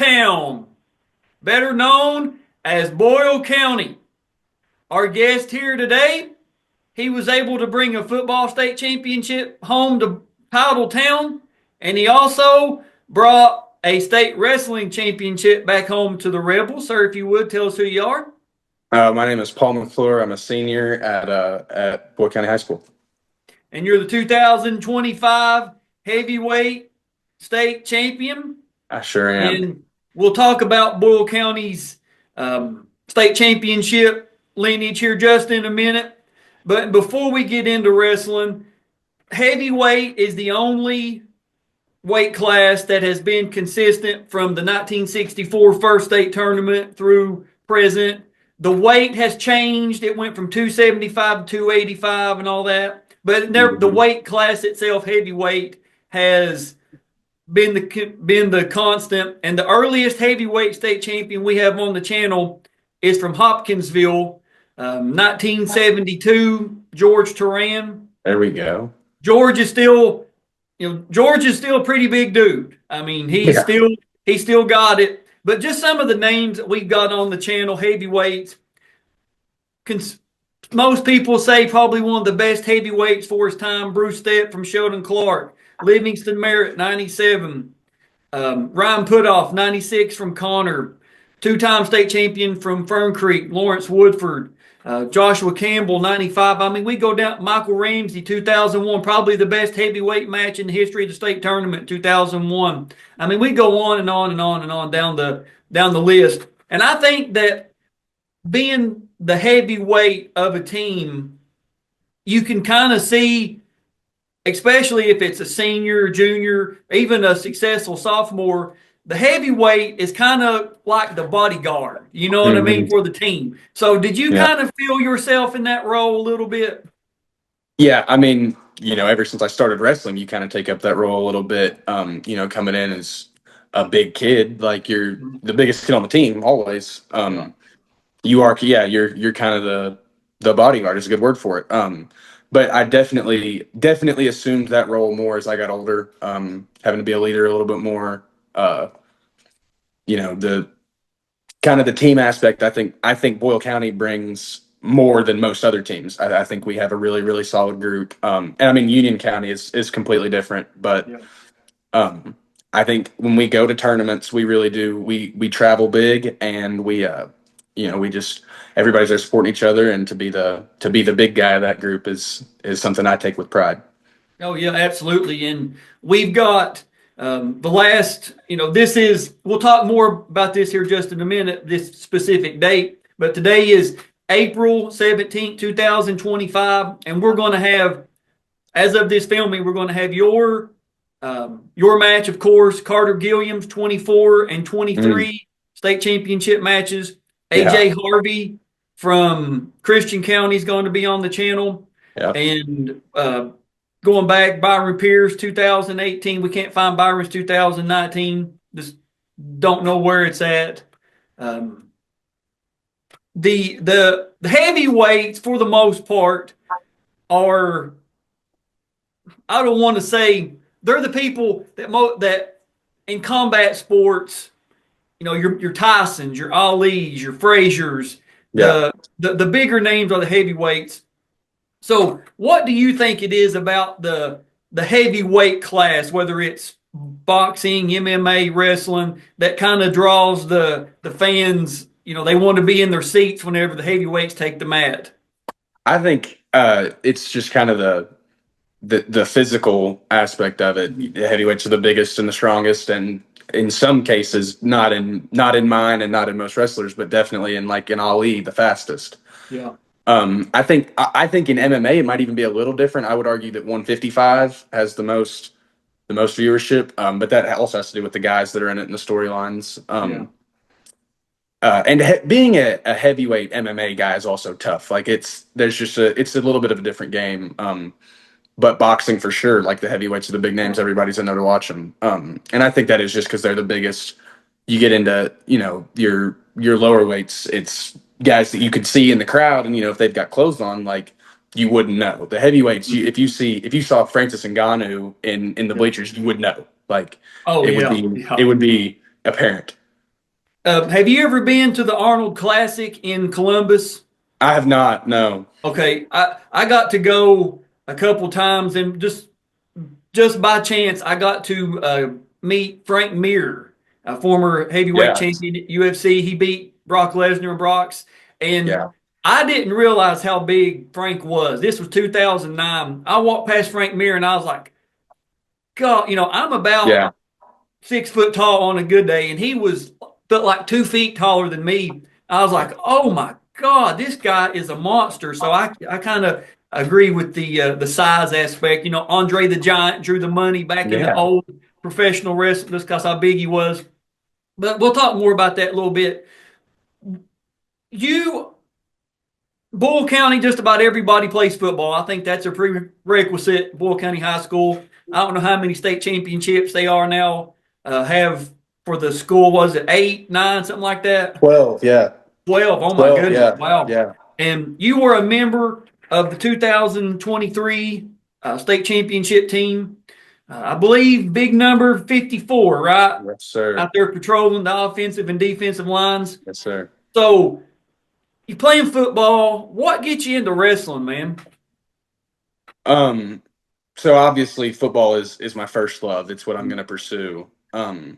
Town, better known as Boyle County. Our guest here today, he was able to bring a football state championship home to Powell Town, and he also brought a state wrestling championship back home to the Rebels. Sir, if you would, tell us who you are. My name is Paul McClure. I'm a senior at Boyle County High School. And you're the 2025 heavyweight state champion. I sure am. And we'll talk about Boyle County's state championship lineage here just in a minute. But before we get into wrestling, heavyweight is the only weight class that has been consistent from the 1964 first state tournament through present. The weight has changed. It went from 275 to 285 and all that. But the weight class itself, heavyweight, has been the constant. And the earliest heavyweight state champion we have on the channel is from Hopkinsville, 1972, George Turan. There we go. George is still a pretty big dude. I mean, he still got it. But just some of the names that we've got on the channel, heavyweights. Most people say probably one of the best heavyweights for his time, Bruce Stepp from Sheldon Clark. Livingston Merritt, 97. Ryan Putoff, 96 from Connor. Two-time state champion from Fern Creek, Lawrence Woodford. Joshua Campbell, 95. I mean, we go down. Michael Ramsey, 2001, probably the best heavyweight match in the history of the state tournament, 2001. I mean, we go on and on and on and on down the list. And I think that being the heavyweight of a team, you can kind of see, especially if it's a senior, junior, even a successful sophomore, the heavyweight is kind of like the bodyguard, you know what I mean, for the team. So did you kind of feel yourself in that role a little bit? Yeah, I mean, ever since I started wrestling, you kind of take up that role a little bit, coming in as a big kid, like you're the biggest kid on the team always. You're kind of the bodyguard is a good word for it. But I definitely assumed that role more as I got older, having to be a leader a little bit more. The kind of the team aspect, I think Boyle County brings more than most other teams. I think we have a really, really solid group. And I mean, Union County is completely different, but I think when we go to tournaments, we really do. We travel big, and we just everybody's there supporting each other, and to be the big guy of that group is something I take with pride. Oh yeah, absolutely. And we've got the last, we'll talk more about this here just in a minute, this specific date, but today is April 17th, 2025, and we're going to have, as of this filming, we're going to have your match, of course, Carter Gilliam's 24 and 23 state championship matches. AJ Harvey from Christian County is going to be on the channel. And going back, Byron Pierce, 2018. We can't find Byron's 2019. Just don't know where it's at. The heavyweights, for the most part, are, I don't want to say, they're the people that in combat sports, your Tysons, your Alis, your Fraziers, the bigger names are the heavyweights. So what do you think it is about the heavyweight class, whether it's boxing, MMA, wrestling, that kind of draws the fans, they want to be in their seats whenever the heavyweights take the mat? I think it's just kind of the physical aspect of it. The heavyweights are the biggest and the strongest, and in some cases, not in mine and not in most wrestlers, but definitely in Ali, the fastest. Yeah. I think in MMA it might even be a little different. I would argue that 155 has the most viewership, but that also has to do with the guys that are in it and the storylines. And being a heavyweight MMA guy is also tough. Like it's a little bit of a different game. But boxing for sure, like the heavyweights are the big names. Everybody's in there to watch them. And I think that is just because they're the biggest. You get into, your lower weights, it's guys that you could see in the crowd, and if they've got clothes on, like you wouldn't know. The heavyweights, if you saw Francis Ngannou in the bleachers, you would know. Like it would be apparent. Have you ever been to the Arnold Classic in Columbus? I have not. No. Okay, I got to go a couple times, and just by chance, I got to meet Frank Mir, a former heavyweight Yeah. champion at UFC. He beat Brock Lesnar and Brock's, and Yeah. I didn't realize how big Frank was. This was 2009. I walked past Frank Mir, and I was like, God, I'm about Yeah. 6 foot tall on a good day, and he was felt like 2 feet taller than me. I was like, oh my God, this guy is a monster. So I kind of agree with the size aspect. Andre the Giant drew the money back in the Yeah. old professional wrestling just because how big he was. But we'll talk more about that a little bit. You Boyle County, just about everybody plays football. I think that's a prerequisite. Boyle County High School. I don't know how many state championships they are now. Have for the school, was it 8, 9, something like that? 12. Yeah. 12. Oh my 12. goodness! Yeah. Wow. Yeah. And you were a member of the 2023 state championship team. I believe big number 54, right? Yes, sir. Out there patrolling the offensive and defensive lines. Yes, sir. So you playing football. What gets you into wrestling, man? Um, so obviously football is my first love. It's what I'm going to pursue. And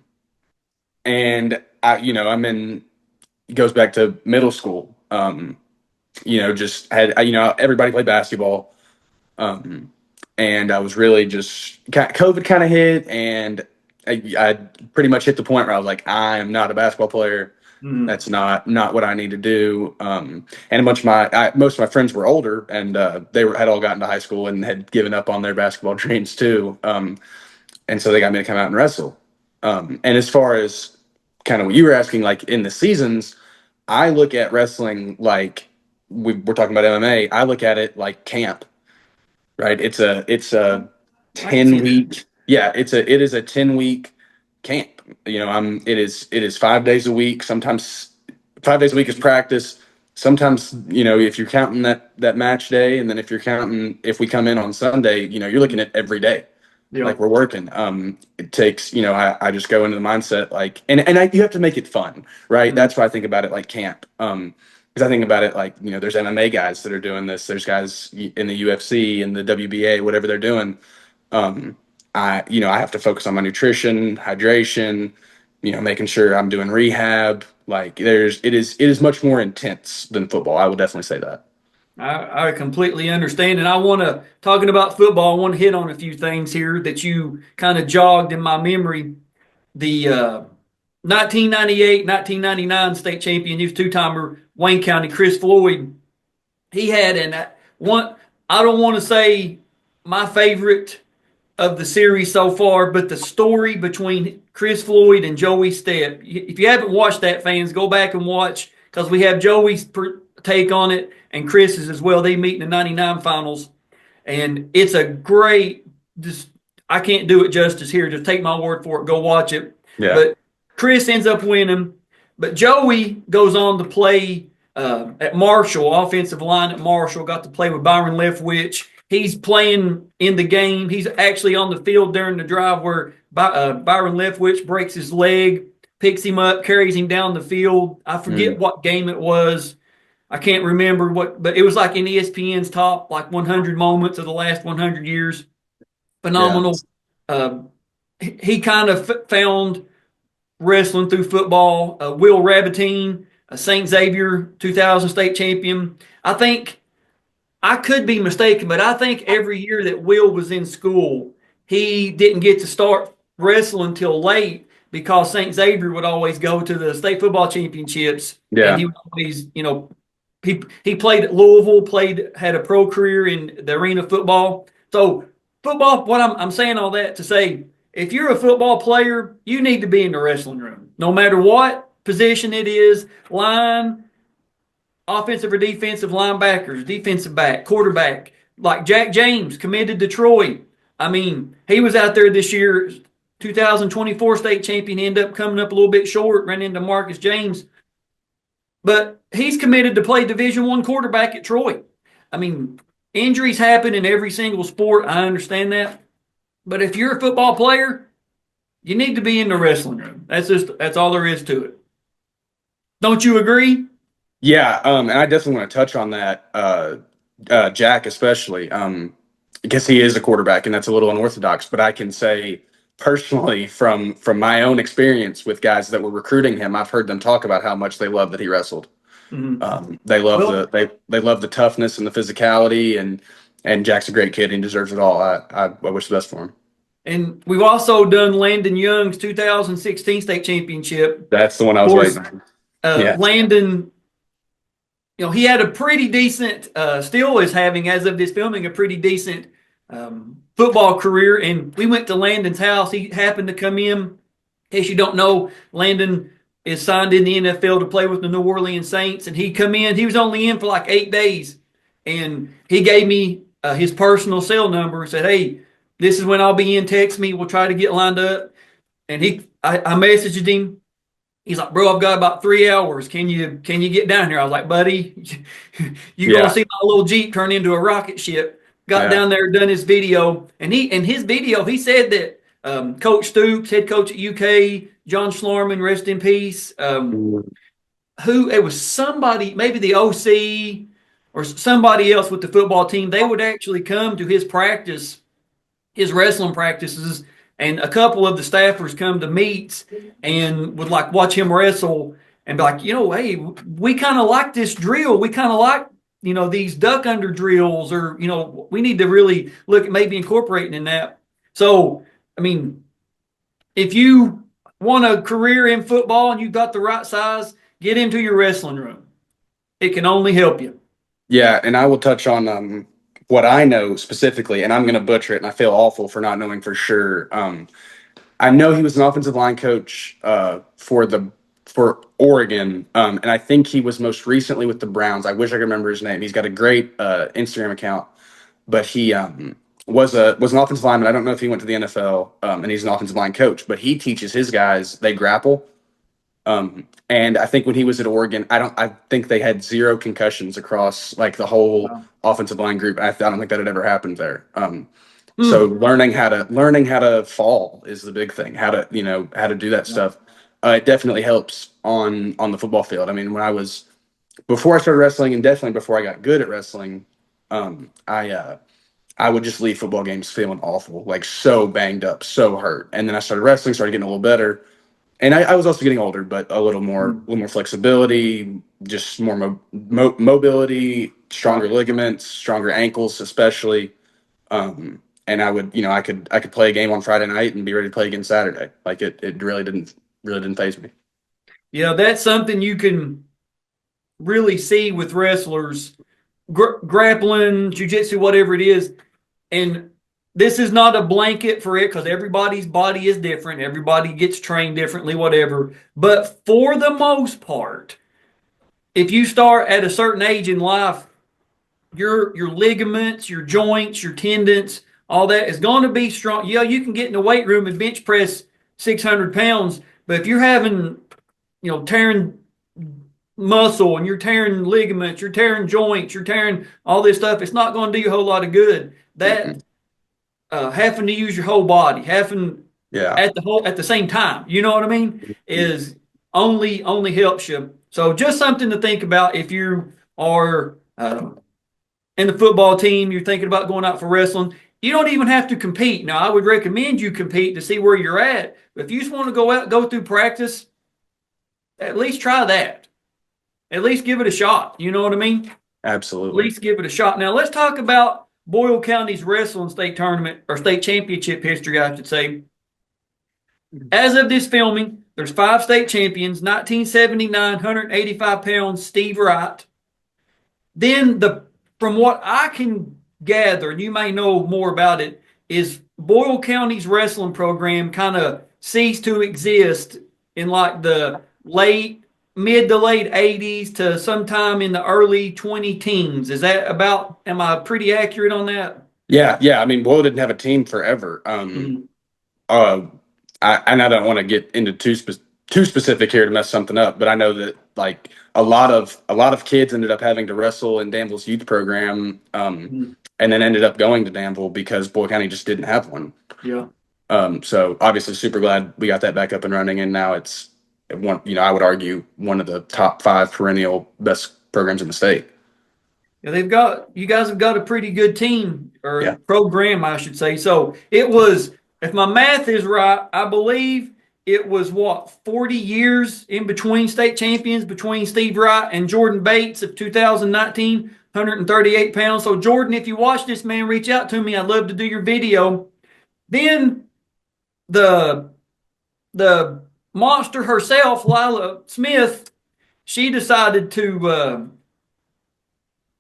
I'm in, it goes back to middle school. Just had, everybody played basketball. And I was really just, COVID kind of hit, and I pretty much hit the point where I was like, I am not a basketball player. That's not what I need to do. And a bunch of most of my friends were older, and had all gotten to high school and had given up on their basketball dreams too. And so they got me to come out and wrestle. And as far as kind of what you were asking, like in the seasons, I look at wrestling like we're talking about MMA. I look at it like camp, right? It's a 10-week. Yeah, it is a 10-week camp. It is 5 days a week. Sometimes 5 days a week is practice. Sometimes, if you're counting that match day, and then if we come in on Sunday, you're looking at every day. Yeah. Like we're working. It takes, I just go into the mindset like, you have to make it fun, right? That's why I think about it like camp. Because I think about it like, there's MMA guys that are doing this. There's guys in the UFC and the WBA, whatever they're doing. I have to focus on my nutrition, hydration, making sure I'm doing rehab. Like it is much more intense than football. I would definitely say that. I completely understand. And talking about football, I want to hit on a few things here that you kind of jogged in my memory. The 1998, 1999 state champion, he was two-timer, Wayne County, Chris Floyd. He had one, I don't want to say my favorite of the series so far, but the story between Chris Floyd and Joey Stepp. If you haven't watched that, fans, go back and watch, because we have Joey's take on it and Chris's as well. They meet in the 99 finals, and it's a great, just, I can't do it justice here. Just take my word for it. Go watch it. Yeah. But Chris ends up winning, but Joey goes on to play at Marshall, offensive line at Marshall, got to play with Byron Leftwich. He's playing in the game. He's actually on the field during the drive where Byron Leftwich breaks his leg, picks him up, carries him down the field. I forget what game it was. I can't remember but it was like in ESPN's top like 100 moments of the last 100 years. Phenomenal. Yeah. He kind of found wrestling through football. Will Rabatine, St. Xavier 2000 state champion. I could be mistaken, but I think every year that Will was in school, he didn't get to start wrestling until late because St. Xavier would always go to the state football championships. Yeah. And he would always, he played at Louisville, had a pro career in the arena football. So football, what I'm saying all that to say, if you're a football player, you need to be in the wrestling room, no matter what position it is, line, offensive or defensive, linebackers, defensive back, quarterback. Like Jack James committed to Troy. I mean, he was out there this year, 2024 state champion, ended up coming up a little bit short, ran into Marcus James. But he's committed to play Division I quarterback at Troy. I mean, injuries happen in every single sport. I understand that. But if you're a football player, you need to be in the wrestling room. That's all there is to it. Don't you agree? Yeah, and I definitely want to touch on that, Jack especially, because he is a quarterback, and that's a little unorthodox. But I can say personally, from my own experience with guys that were recruiting him, I've heard them talk about how much they love that he wrestled. Mhm. They love Well, they love the toughness and the physicality, and Jack's a great kid and deserves it all. I wish the best for him. and we've also done Landon Young's 2016 state championship. Of That's the one I was course, waiting on. Yeah, Landon, he had a pretty decent, still is having, as of this filming, a pretty decent football career. And we went to Landon's house. He happened to come in. In case you don't know, Landon is signed in the NFL to play with the New Orleans Saints. And he come in. He was only in for like 8 days. And he gave me his personal cell number and said, "Hey, this is when I'll be in. Text me. We'll try to get lined up." And I messaged him. He's like, "Bro, I've got about 3 hours. Can you get down here?" I was like, "Buddy, you gonna yeah, see my little Jeep turn into a rocket ship." Got yeah. down there, done his video, and in his video he said that Coach Stoops, head coach at UK, John Schlarman, rest in peace. Who it was, somebody, maybe the OC or somebody else with the football team. They would actually come to his practice, his wrestling practices, and a couple of the staffers come to meets and would like watch him wrestle and be like, hey, we kind of like this drill. We kind of like, these duck under drills, or, we need to really look at maybe incorporating in that. So, I mean, if you want a career in football and you've got the right size, get into your wrestling room. It can only help you. Yeah, and I will touch on what I know specifically, and I'm going to butcher it, and I feel awful for not knowing for sure. I know he was an offensive line coach for Oregon, and I think he was most recently with the Browns. I wish I could remember his name. He's got a great Instagram account, but he was an offensive lineman. I don't know if he went to the NFL, and he's an offensive line coach, but he teaches his guys, they grapple. And I think when he was at Oregon, I think they had zero concussions across like the whole Wow. offensive line group. I don't think that had ever happened there. So Mm. learning how to fall is the big thing. How to do that Yeah. stuff. It definitely helps on the football field. I mean, before I started wrestling, and definitely before I got good at wrestling, I would just leave football games feeling awful, like so banged up, so hurt. And then I started wrestling, started getting a little better, and I was also getting older, but a little more flexibility, just more mobility, stronger ligaments, stronger ankles, especially. And I could play a game on Friday night and be ready to play again Saturday. Like it really didn't phase me. That's something you can really see with wrestlers, grappling, jujitsu, whatever it is. And this is not a blanket for it because everybody's body is different. Everybody gets trained differently, whatever. But for the most part, if you start at a certain age in life, your ligaments, your joints, your tendons, all that is going to be strong. Yeah, you can get in the weight room and bench press 600 pounds, but if you're having, tearing muscle and you're tearing ligaments, you're tearing joints, you're tearing all this stuff, it's not going to do you a whole lot of good. That Mm-mm. having to use your whole body, having Yeah, at the same time, you know what I mean, is only helps you. So just something to think about if you are in the football team, you're thinking about going out for wrestling. You don't even have to compete. Now, I would recommend you compete to see where you're at. But if you just want to go out, go through practice, at least try that. At least give it a shot. You know what I mean? At absolutely. least give it a shot. Now, let's talk about Boyle County's wrestling state tournament or state championship history, I should say. As of this filming, there's 5 state champions: 1979, 185 pounds, Steve Wright. Then from what I can gather, and you may know more about it, is Boyle County's wrestling program kind of ceased to exist in like the mid to late 80s to sometime in the early 20 teens. Is that about, am I pretty accurate on that? Yeah, yeah. I mean, Boyle didn't have a team forever. Mhm. Uh, and I don't want to get into too specific here to mess something up, but I know that like a lot of kids ended up having to wrestle in Danville's youth program, Mhm. and then ended up going to Danville because Boyle County just didn't have one. Yeah. So obviously, super glad we got that back up and running, and now I would argue one of the top 5 perennial best programs in the state. Yeah, you guys have got a pretty good team or Yeah. program, I should say. So it was, if my math is right, I believe it was 40 years in between state champions between Steve Wright and Jordan Bates of 2019, 138 pounds. So Jordan, if you watch this, man, reach out to me. I'd love to do your video. Then the the monster herself, Laya Smith, she decided to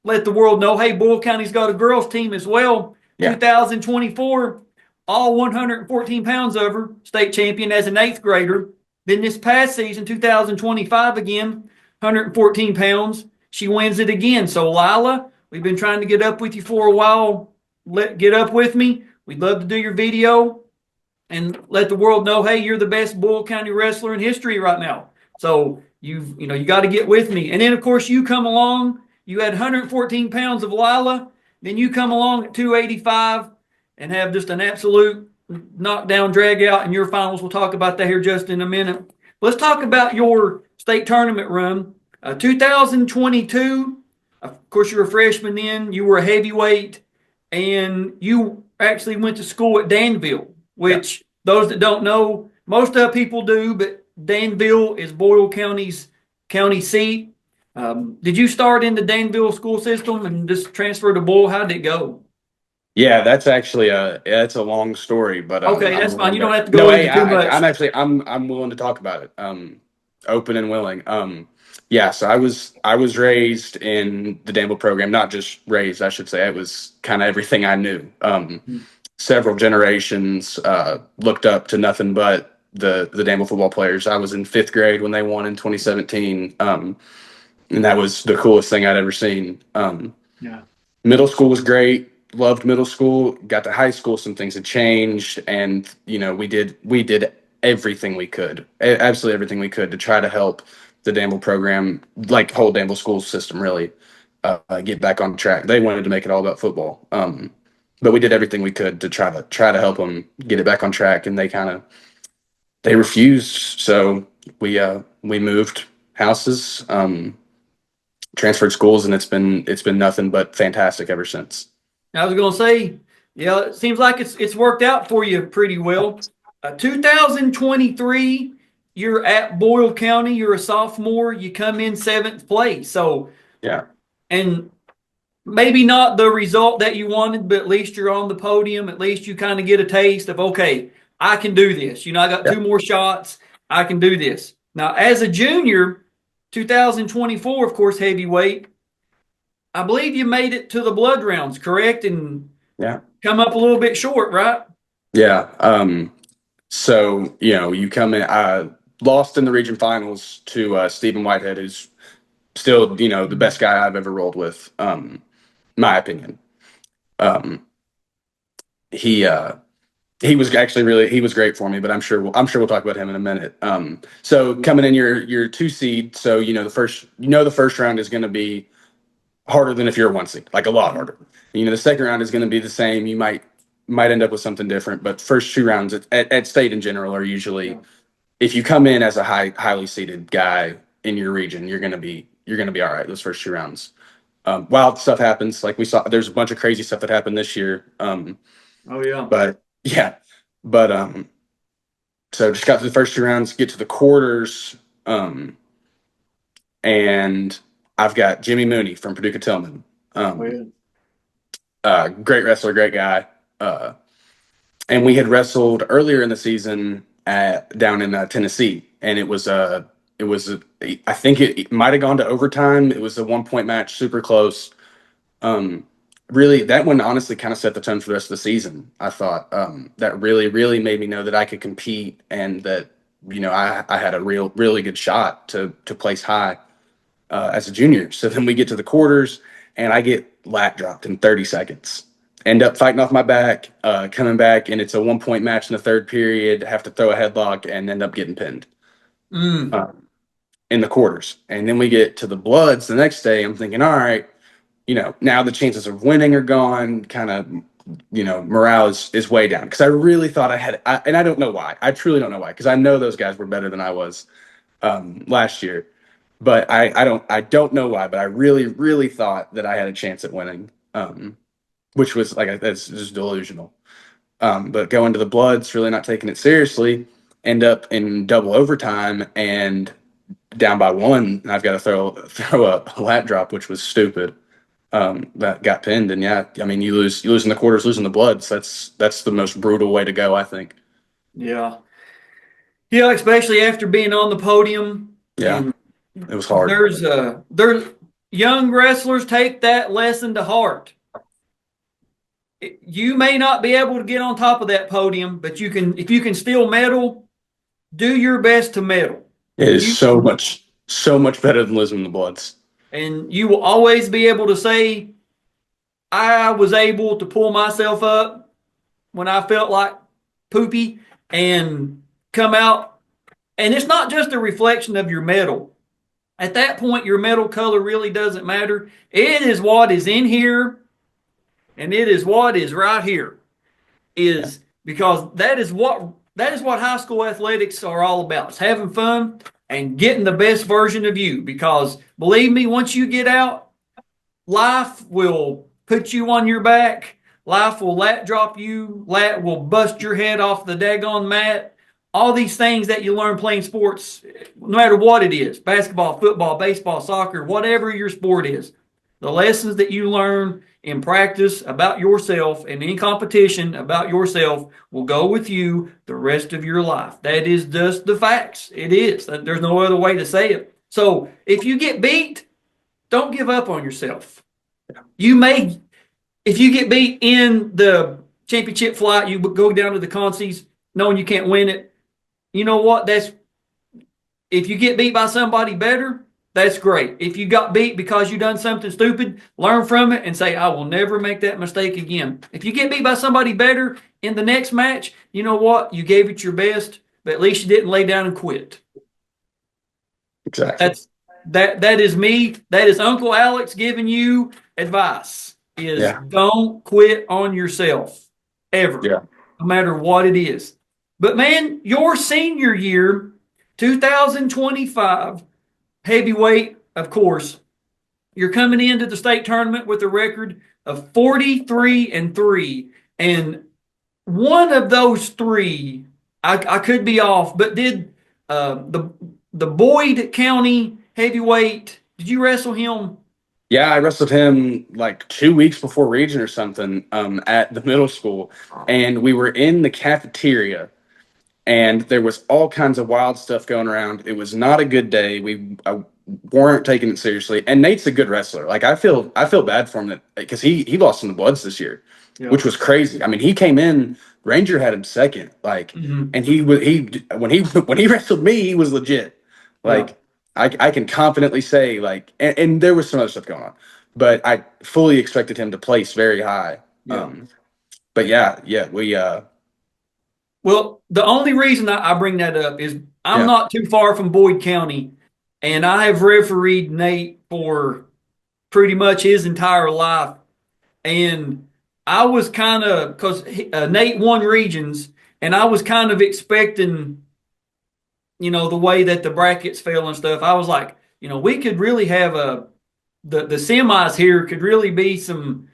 let the world know, hey, Boyle County's got a girls team as well. Yeah. 2024, all 114 pounds of her, state champion as an 8th grader. Then this past season, 2025 again, 114 pounds. She wins it again. So Lila, we've been trying to get up with you for a while. Get up with me. We'd love to do your video and let the world know, hey, you're the best Boyle County wrestler in history right now. So you got to get with me. And then of course you come along. You had 114 pounds of Lila. Then you come along at 285 and have just an absolute knockdown, drag out in your finals. We'll talk about that here just in a minute. Let's talk about your state tournament run. 2022, of course, you were a freshman then. You were a heavyweight, and you actually went to school at Danville, which those that don't know, most people do, but Danville is Boyle County's county seat. Did you start in the Danville school system and just transfer to Boyle? How did it go? Yeah, that's actually that's a long story, but okay, that's fine. You don't have to go into too much. I'm willing to talk about it. Open and willing. Yeah, so I was raised in the Danville program, not just raised, I should say. It was kind of everything I knew. Several generations looked up to nothing but the Danville football players. I was in 5th grade when they won in 2017. And that was the coolest thing I'd ever seen. Middle school was great. Loved middle school. Got to high school, some things had changed, and we did everything we could, absolutely everything we could to try to help the Danville program, like whole Danville school system, really get back on track. They wanted to make it all about football, but we did everything we could to try to help them get it back on track, and they refused. So we moved houses. Transferred schools, and it's been nothing but fantastic ever since. I was going to say, yeah, it seems like it's worked out for you pretty well. 2023, you're at Boyle County. You're a sophomore. You come in 7th place. So yeah, and maybe not the result that you wanted, but at least you're on the podium. At least you kind of get a taste of, okay, I can do this. I got 2 more shots. I can do this. Now, as a junior, 2024, of course, heavyweight, I believe you made it to the blood rounds, correct? And come up a little bit short, right? Yeah. So, you come in, I lost in the region finals to Stephen Whitehead, who's still, the best guy I've ever rolled with, my opinion. He was actually he was great for me, but I'm sure we'll talk about him in a minute. So coming in your 2 seed, so the first round is going to be harder than if you're a 1 seed, like a lot harder. The second round is going to be the same. You might end up with something different, but first 2 rounds at state in general are usually, if you come in as a highly seeded guy in your region, you're going to be all right those first 2 rounds. Wild stuff happens, like we saw. There's a bunch of crazy stuff that happened this year. So just got to the first 2 rounds, get to the quarters, and I've got Jimmy Mooney from Paducah Tillman. Great wrestler, great guy. And we had wrestled earlier in the season down in Tennessee, and it was I think it might have gone to overtime. It was a 1-point match, super close. Really, that one honestly kind of set the tone for the rest of the season. I thought that really, really made me know that I could compete, and that I had a really good shot to place high as a junior. So then we get to the quarters, and I get lat dropped in 30 seconds. End up fighting off my back, coming back, and it's a 1-point match in the 3rd period. Have to throw a headlock and end up getting pinned in the quarters. And then we get to the bloods the next day. I'm thinking, all right, now the chances of winning are gone. Kind of, morale is way down, because I really thought I had, and I don't know why. I truly don't know why, because I know those guys were better than I was. last year. But I don't know why, but I really, really thought that I had a chance at winning, which was that's just delusional. But going to the Bloods, really not taking it seriously, end up in double overtime and down by one. And I've got to throw a lat drop, which was stupid. That got pinned, and yeah, I mean, you lose in the quarters, losing the Bloods. That's the most brutal way to go, I think. Yeah. Yeah, especially after being on the podium. Yeah, And it was hard. there's young wrestlers take that lesson to heart. You may not be able to get on top of that podium, but if you can still medal, do your best to medal. It is so much better than losing the Bloods. And you will always be able to say, I was able to pull myself up when I felt like poopy and come out. And it's not just a reflection of your medal. At that point, your medal color really doesn't matter. It is what is in here, and it is what is right here. Because that is what high school athletics are all about. It's having fun and getting the best version of you. Because believe me, once you get out, life will put you on your back. Life will lat drop you. Lat will bust your head off the daggone mat. All these things that you learn playing sports, no matter what it is, basketball, football, baseball, soccer, whatever your sport is, the lessons that you learn in practice about yourself and in competition about yourself will go with you the rest of your life. That is just the facts. It is. There's no other way to say it. So if you get beat, don't give up on yourself. If you get beat in the championship flight, you go down to the consies knowing you can't win it. You know what? If you get beat by somebody better, that's great. If you got beat because you done something stupid, learn from it and say, I will never make that mistake again. If you get beat by somebody better in the next match, you know what? You gave it your best, but at least you didn't lay down and quit. Exactly. That is me. That is Uncle Alex giving you advice. Don't quit on yourself ever, no matter what it is. But man, your senior year, 2025, heavyweight, of course, you're coming into the state tournament with a record of 43-3. And one of those three, I could be off, but did the Boyle County heavyweight, did you wrestle him? Yeah, I wrestled him like 2 weeks before region or something at the middle school. And we were in the cafeteria. And there was all kinds of wild stuff going around. It was not a good day. We weren't taking it seriously. And Nate's a good wrestler. Like I feel bad for him because he lost in the Bloods this year, which was crazy. I mean, he came in. Ranger had him second. And when he wrestled me, he was legit. I can confidently say and there was some other stuff going on, but I fully expected him to place very high. But we. Well, the only reason I bring that up is I'm not too far from Boyle County, and I have refereed Nate for pretty much his entire life. And I was kind of, because Nate won regions, and I was kind of expecting, the way that the brackets fell and stuff. I was like, we could really have the semis here could really be some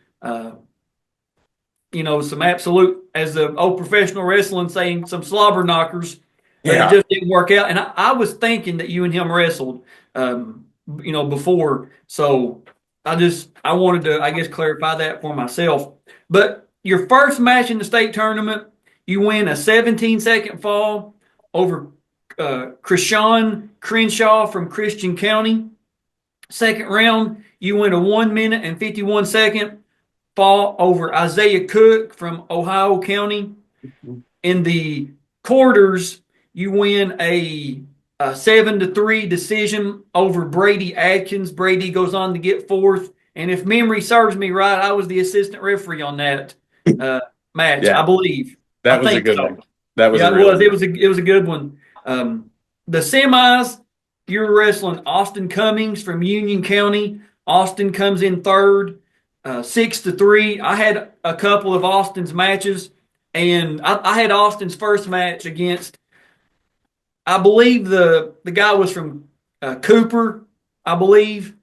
some absolute, as the old professional wrestling saying, some slobber knockers. But it just didn't work out. And I was thinking that you and him wrestled, before. So I wanted to, I guess, clarify that for myself. But your first match in the state tournament, you win a 17-second fall over Krishan Crenshaw from Christian County. Second round, you win a 1 minute and 51 second fall over Isaiah Cook from Ohio County. In the quarters, you win a 7-3 decision over Brady Atkins. Brady goes on to get fourth. And if memory serves me right, I was the assistant referee on that match, I believe. That was a good one. That was it was a good one. The semis, you're wrestling Austin Cummings from Union County. Austin comes in third. 6-3. I had a couple of Austin's matches, and I had Austin's first match against I believe the guy was from Cooper, I believe.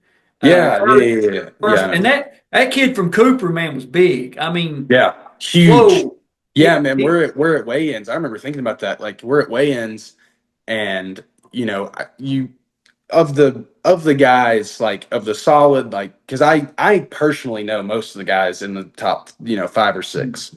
Yeah, yeah, First, yeah, yeah, first, yeah. and that kid from Cooper, man, was big. I mean, Yeah, huge. whoa. Yeah, It, man, it, we're at weigh-ins. I remember thinking about that. Like we're at weigh-ins, and you of the guys like of the solid like because I personally know most of the guys in the top 5 or 6.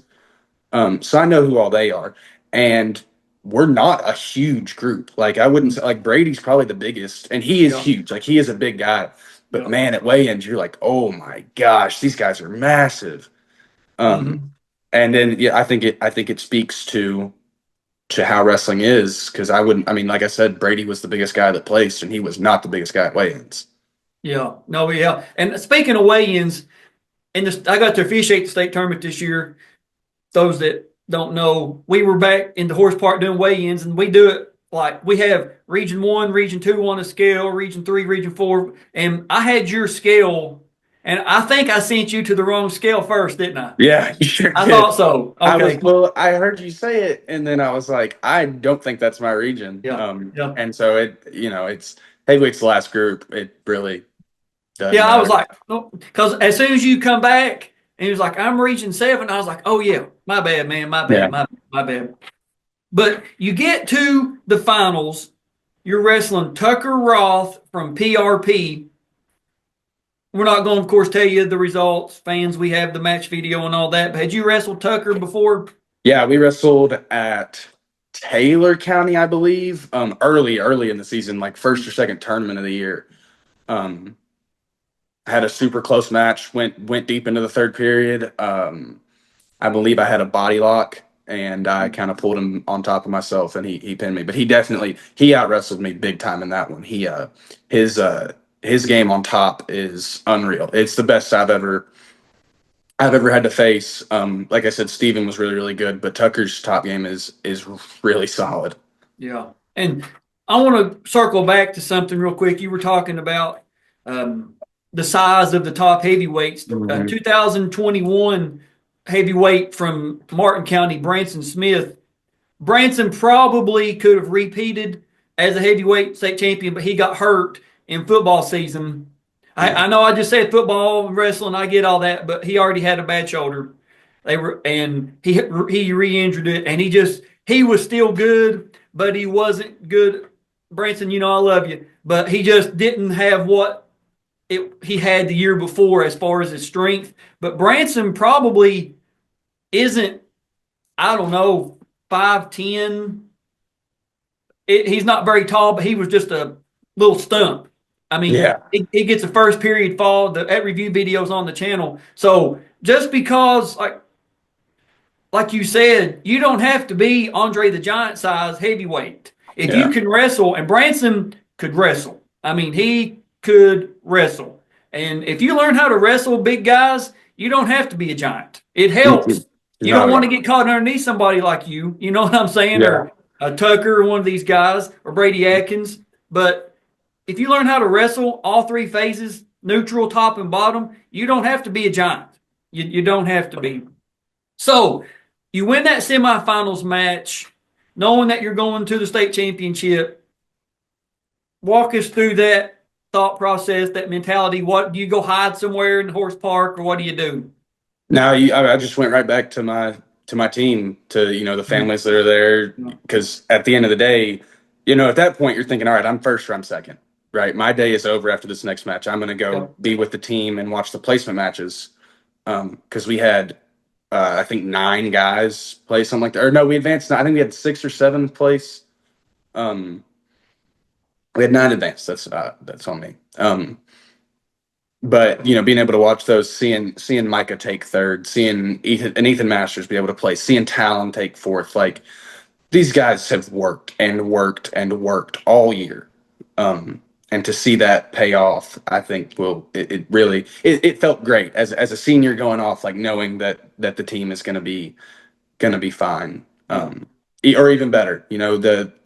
So I know who all they are, and we're not a huge group. Like I wouldn't say like Brady's probably the biggest, and he is yeah, huge. Like he is a big guy. But yeah. man, at weigh-ins, you're like, oh my gosh, these guys are massive. Um, Hmm. and then yeah, I think it speaks to how wrestling is because I mean, like I said, Brady was the biggest guy that placed, and he was not the biggest guy at weigh-ins. Yeah, no, yeah. And speaking of weigh-ins, I got to officiate the state tournament this year. Those that don't know, we were back in the horse park doing weigh-ins, and we do it like we have Region 1, Region 2 on a scale, Region 3, Region 4, and I had your scale, and I think I sent you to the wrong scale first, didn't I? Yeah, you sure I did. thought so. I was Okay. well, I heard you say it, and then I was like, I don't think that's my region. Yeah. Yeah. And so it's heavyweight's the last group. It really doesn't Yeah, I was matter. like, because as soon as you come back, and he was like, I'm Region 7, I was like, oh, yeah, my bad, man, my bad, Yeah. my bad. But you get to the finals, you're wrestling Tucker Roth from PRP. We're not going to, of course, tell you the results. Fans, we have the match video and all that. But had you wrestled Tucker before? Yeah, we wrestled at Taylor County, I believe, early in the season, like first or second tournament of the year. Um, had a super close match, went deep into the third period. I believe I had a body lock and I kind of pulled him on top of myself and he pinned me. But he out wrestled me big time in that one. His his game on top is unreal. It's the best I've ever had to face. Like I said, Steven was really, really good, but Tucker's top game is really solid. Yeah. And I want to circle back to something real quick. You were talking about um, the size of the top heavyweights. Mhm. 2021 heavyweight from Martin County, Branson Smith. Branson probably could have repeated as a heavyweight state champion, but he got hurt in football season. Yeah. I know I just said football and wrestling, I get all that, but he already had a bad shoulder. And he re-injured it, and he was still good, but he wasn't good. Branson, I love you, but he just didn't have what he had the year before as far as his strength. But Branson probably isn't, I don't know, 5'10". He's not very tall, but he was just a little stump. I mean, Yeah. he gets a first period fall. That review videos on the channel. So just because, like you said, you don't have to be Andre the Giant size heavyweight. If you Yeah. can wrestle, and Branson could wrestle. I mean, he could wrestle. And if you learn how to wrestle big guys, you don't have to be a giant. It helps. Mm-mm. You Not don't at want to all. get caught underneath somebody like you know what I'm saying? Yeah. Or Tucker, or one of these guys, or Brady Atkins. But if you learn how to wrestle all three phases, neutral, top, and bottom, you don't have to be a giant. You don't have to be. So you win that semifinals match, knowing that you're going to the state championship. Walk us through that thought process, that mentality. What do you go hide somewhere in the horse park, or what do you do? Now I just went right back to my team, to the families that are there, because at the end of the day, at that point you're thinking, all right, I'm first or I'm second, right? My day is over after this next match. I'm going to go Yep. be with the team and watch the placement matches, because we had I think 9 guys play something like that, or no, we advanced. I think we had 6 or 7 place. Um, we had 9 advanced. That's on me. But being able to watch those, seeing Micah take third, seeing Ethan Masters be able to play, seeing Talon take fourth, like these guys have worked and worked and worked all year, and to see that pay off, I think it really felt great as a senior going off, like knowing that the team is gonna be fine, Yeah. or even better.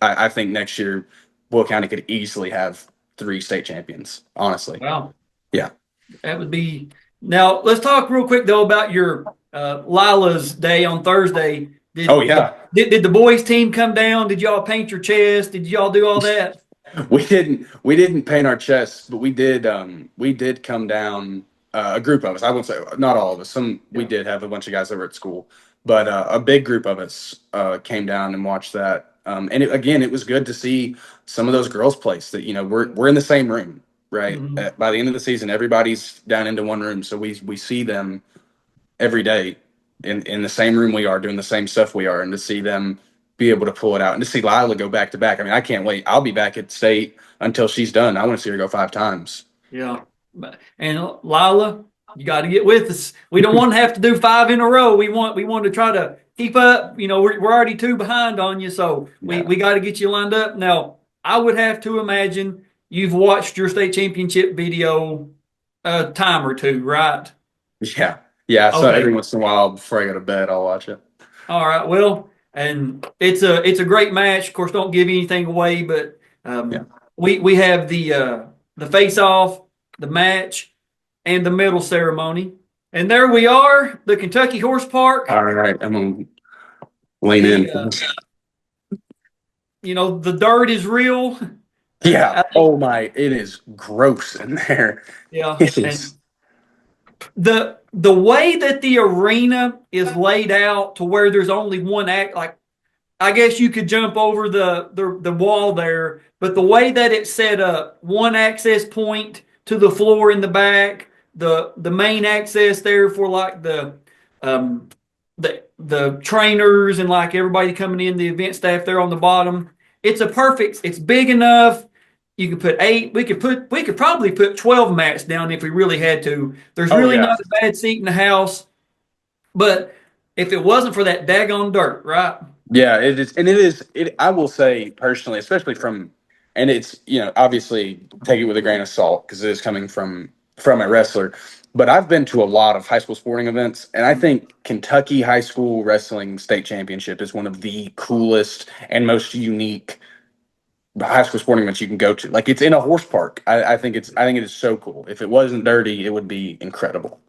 I think next year Boyle County could easily have 3 state champions. Honestly, Wow. yeah. That would be. Now let's talk real quick though about your Lila's day on Thursday. Oh Did yeah. Did the boys team come down? Did y'all paint your chest? Did y'all do all that? We didn't paint our chests, but we did come down, a group of us. I won't say not all of us. We did have a bunch of guys that were at school, but a big group of us came down and watched that. And it was good to see some of those girls play. So that we're in the same room, right? Mhm. By the end of the season, everybody's down into one room, so we see them every day in the same room we are, doing the same stuff we are, and to see them be able to pull it out, and to see Lila go back to back. I mean, I can't wait. I'll be back at state until she's done. I want to see her go 5 times. Yeah. And Lila, you got to get with us. We don't want to have to do 5 in a row. We want to try to keep up. We're already 2 behind on you, so we got to get you lined up. Now, I would have to imagine you've watched your state championship video a time or two, right? Yeah, yeah. So Okay. every once in a while, before I go to bed, I'll watch it. All right. Well, and it's a great match. Of course, don't give anything away, but Yeah. we have the face off, the match, and the medal ceremony. And there we are, the Kentucky Horse Park. All right, I'm gonna lean in. The dirt is real. Yeah. Oh my, it is gross in there. Yeah. It And is. the way that the arena is laid out to where there's only one act, like I guess you could jump over the wall there, but the way that it's set up, one access point to the floor in the back, the main access there for like um the trainers and like everybody coming in, the event staff there on the bottom. It's big enough. You could put 8. We could probably put 12 mats down if we really had to. There's really not a bad seat in the house, but if it wasn't for that daggone dirt, right? Yeah, it is, and it is. I will say personally, especially and it's obviously take it with a grain of salt because it is coming from a wrestler. But I've been to a lot of high school sporting events, and I think Kentucky High School Wrestling State Championship is one of the coolest and most unique high school sporting events you can go to. Like, it's in a horse park. I think it is so cool. If it wasn't dirty, it would be incredible.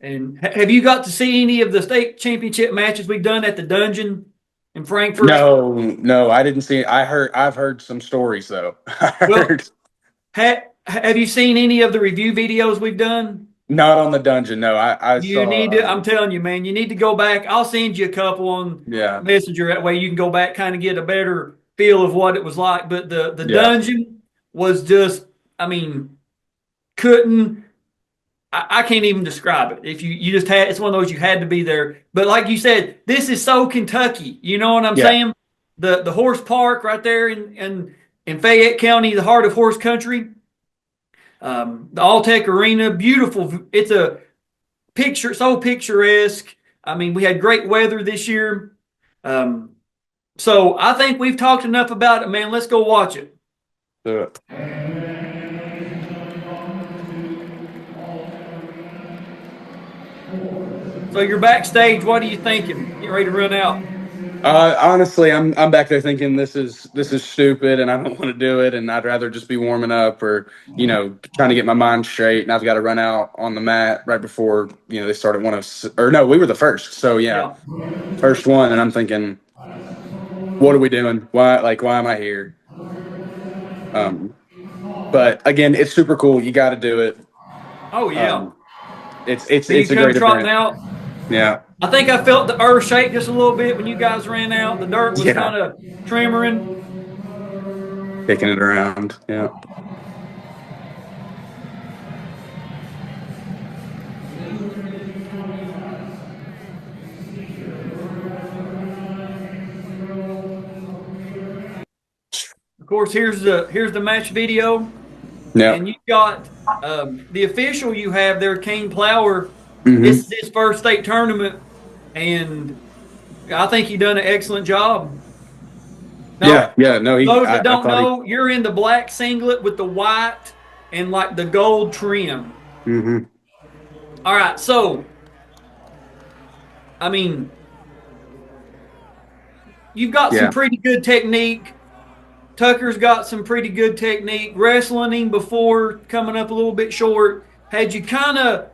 And have you got to see any of the state championship matches we've done at the Dungeon in Frankfort? No, I didn't see it. I've heard some stories though. Have you seen any of the review videos we've done? Not on the Dungeon. No, I You saw. need to. I'm telling you, man. You need to go back. I'll send you a couple on Messenger. That way you can go back, kind of get a better feel of what it was like. But the Dungeon was just. I mean, couldn't. I can't even describe it. If you just had, it's one of those you had to be there. But like you said, this is so Kentucky. You know what I'm saying? The horse park right there in Fayette County, the heart of horse country. The Alltech Arena, beautiful. It's a picture, so picturesque. I mean, we had great weather this year. So I think we've talked enough about it, man. Let's go watch it. Do it. So you're backstage. What are you thinking? Getting ready to run out? Honestly, I'm back there thinking this is stupid, and I don't want to do it, and I'd rather just be warming up or trying to get my mind straight. And I've got to run out on the mat right before they started we were the first, so first one, and I'm thinking, what are we doing? Why am I here? But again, it's super cool. You got to do it. Oh yeah. It's a great event. Out. Yeah. I think I felt the earth shake just a little bit when you guys ran out. The dirt was kind of tremoring. Kicking it around. Yeah. Of course, here's the match video. Yeah. And you've got the official you have there, Kane Plower. Mm-hmm. This is his first state tournament, and I think he done an excellent job. Now, no. Those that don't know, you're in the black singlet with the white and like the gold trim. Mm-hmm. All right, so I mean, you've got some pretty good technique. Tucker's got some pretty good technique. Wrestling him before coming up a little bit short. Had you kind of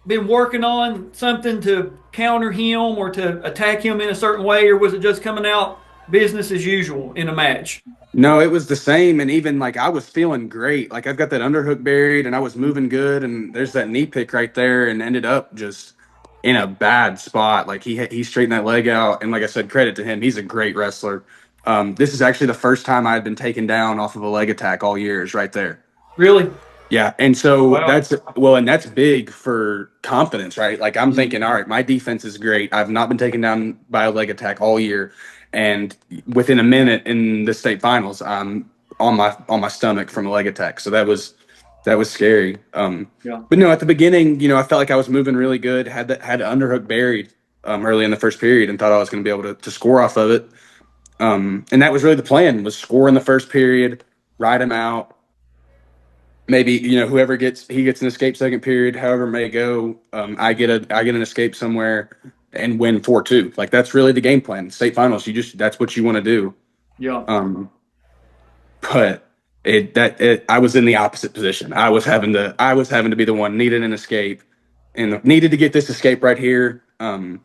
been working on something to counter him or to attack him in a certain way, or was it just coming out business as usual in a match? No, it was the same. And even like I was feeling great. Like I've got that underhook buried and I was moving good. And there's that knee pick right there and ended up just in a bad spot. Like he straightened that leg out. And like I said, credit to him. He's a great wrestler. This is actually the first time I had been taken down off of a leg attack all year is right there. Really? Yeah. And so Wow. and that's big for confidence, right? Like I'm thinking, all right, my defense is great. I've not been taken down by a leg attack all year. And within a minute in the state finals, I'm on my stomach from a leg attack. So that was scary. Yeah. But no, at the beginning, I felt like I was moving really good. Had the underhook buried early in the first period, and thought I was going to be able to score off of it. And that was really the plan: was score in the first period, ride him out. Maybe whoever gets an escape second period, however it may go. I get an escape somewhere and win 4-2. Like that's really the game plan. State finals, that's what you want to do. Yeah. But I was in the opposite position. I was having to be the one needed an escape and needed to get this escape right here. And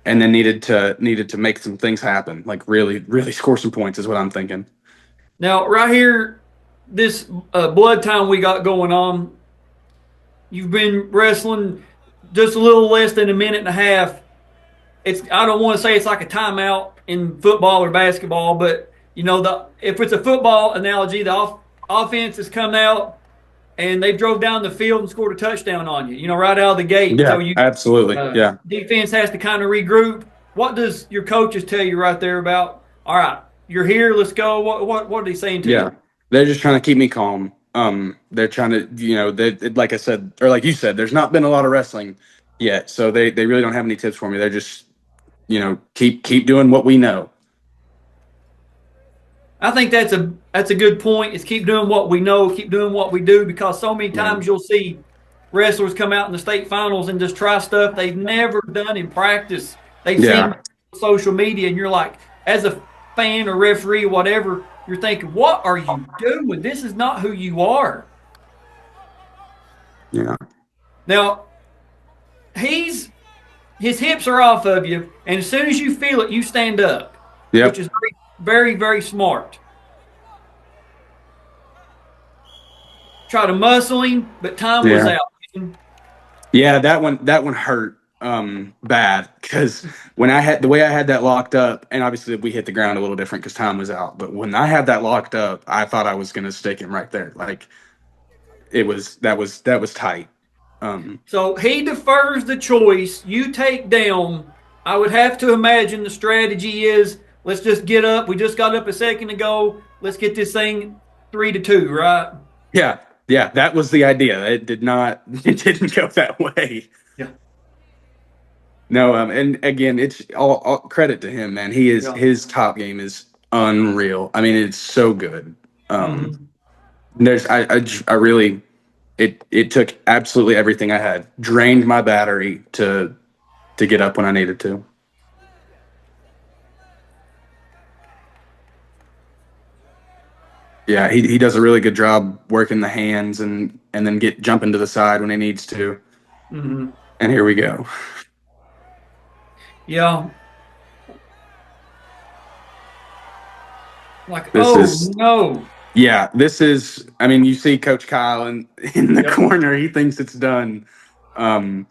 then needed to make some things happen. Like really, really score some points is what I'm thinking. Now, right here, this blood time we got going on, you've been wrestling just a little less than a minute and a half. I don't want to say it's like a timeout in football or basketball, but if it's a football analogy, the offense has come out and they drove down the field and scored a touchdown on you, right out of the gate. Yeah, So absolutely. Yeah. Defense has to kind of regroup. What does your coaches tell you right there about, all right, you're here, let's go? What are they saying to you? They're just trying to keep me calm. They're trying to, like I said, or like you said, there's not been a lot of wrestling yet, so they really don't have any tips for me. They're just, keep doing what we know. I think that's a good point. Is keep doing what we know, keep doing what we do, because so many times you'll see wrestlers come out in the state finals and just try stuff they've never done in practice. They've seen on social media, and you're like, as a fan or referee or whatever, you're thinking, what are you doing? This is not who you are. Yeah. Now, his hips are off of you, and as soon as you feel it, you stand up, which is very, very, very smart. Try to muscle him, but time was out. Yeah, that one hurt bad because when the way I had that locked up, and obviously we hit the ground a little different because time was out. But when I had that locked up, I thought I was going to stick him right there. Like that was tight. So he defers the choice. You take down. I would have to imagine the strategy is, let's just get up. We just got up a second ago. Let's get this thing 3-2, right? Yeah, that was the idea. It didn't go that way. Yeah. No, and again, it's all credit to him, man. His top game is unreal. I mean, it's so good. It took absolutely everything I had, drained my battery to get up when I needed to. Yeah, he does a really good job working the hands and then jumping to the side when he needs to. Mm-hmm. And here we go. Yeah. Like, no. Yeah, this is, I mean, you see Coach Kyle in the corner. He thinks it's done. And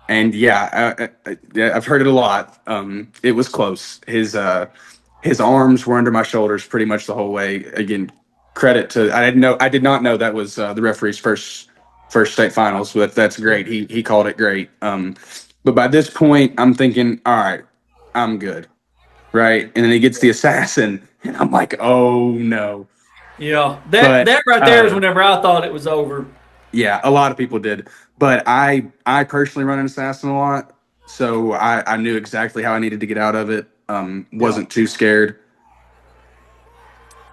I've heard it a lot. It was close. His arms were under my shoulders pretty much the whole way. Again, credit to, I did not know that was the referee's first state finals. But that's great. He called it great. But by this point, I'm thinking, all right, I'm good. Right. And then he gets the assassin, and I'm like, oh no. Yeah. That right there is whenever I thought it was over. Yeah, a lot of people did. But I personally run an assassin a lot. So I knew exactly how I needed to get out of it. Wasn't too scared.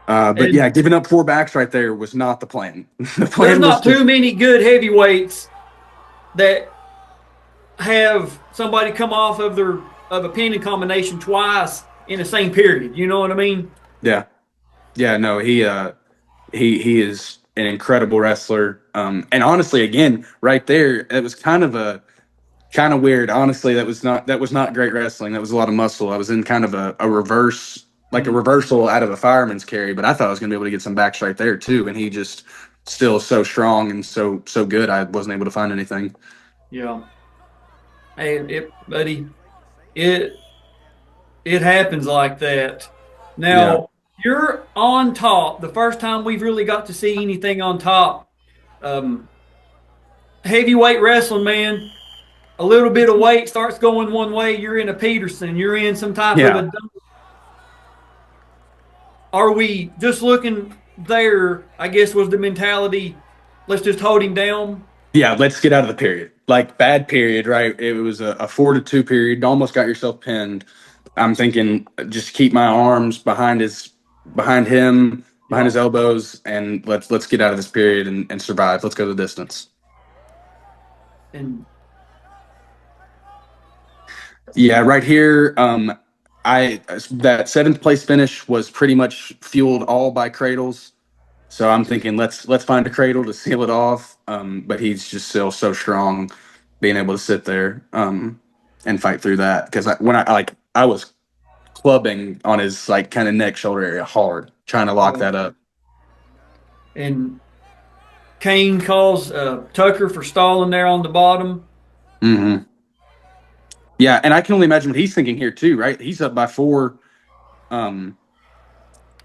But yeah, giving up 4 backs right there was not the plan. The plan There's not too many good heavyweights that have somebody come off of a pinning combination twice in the same period. You know what I mean? Yeah. Yeah, no, he is an incredible wrestler. And honestly, again, right there, it was kind of weird. Honestly, that was not great wrestling. That was a lot of muscle. I was in kind of a reverse, like a reversal out of a fireman's carry, but I thought I was going to be able to get some backs right there too. And he just still so strong and so good. I wasn't able to find anything. Yeah. Hey, buddy, it happens like that. Now, you're on top. The first time we've really got to see anything on top. Heavyweight wrestling, man. A little bit of weight starts going one way. You're in a Peterson. You're in some type of a. Are we just looking there? I guess was the mentality. Let's just hold him down. Yeah, let's get out of the period. Like bad period, right? It was a 4-2 period. Almost got yourself pinned. I'm thinking just keep my arms behind him, behind his elbows, and let's get out of this period and survive. Let's go the distance. And yeah, right here, that 7th place finish was pretty much fueled all by cradles. So I'm thinking let's find a cradle to seal it off. But he's just still so strong, being able to sit there and fight through that. Because I was clubbing on his like kind of neck shoulder area hard, trying to lock that up. And Kane calls Tucker for stalling there on the bottom. Mm-hmm. Yeah, and I can only imagine what he's thinking here too, right? He's up by 4, and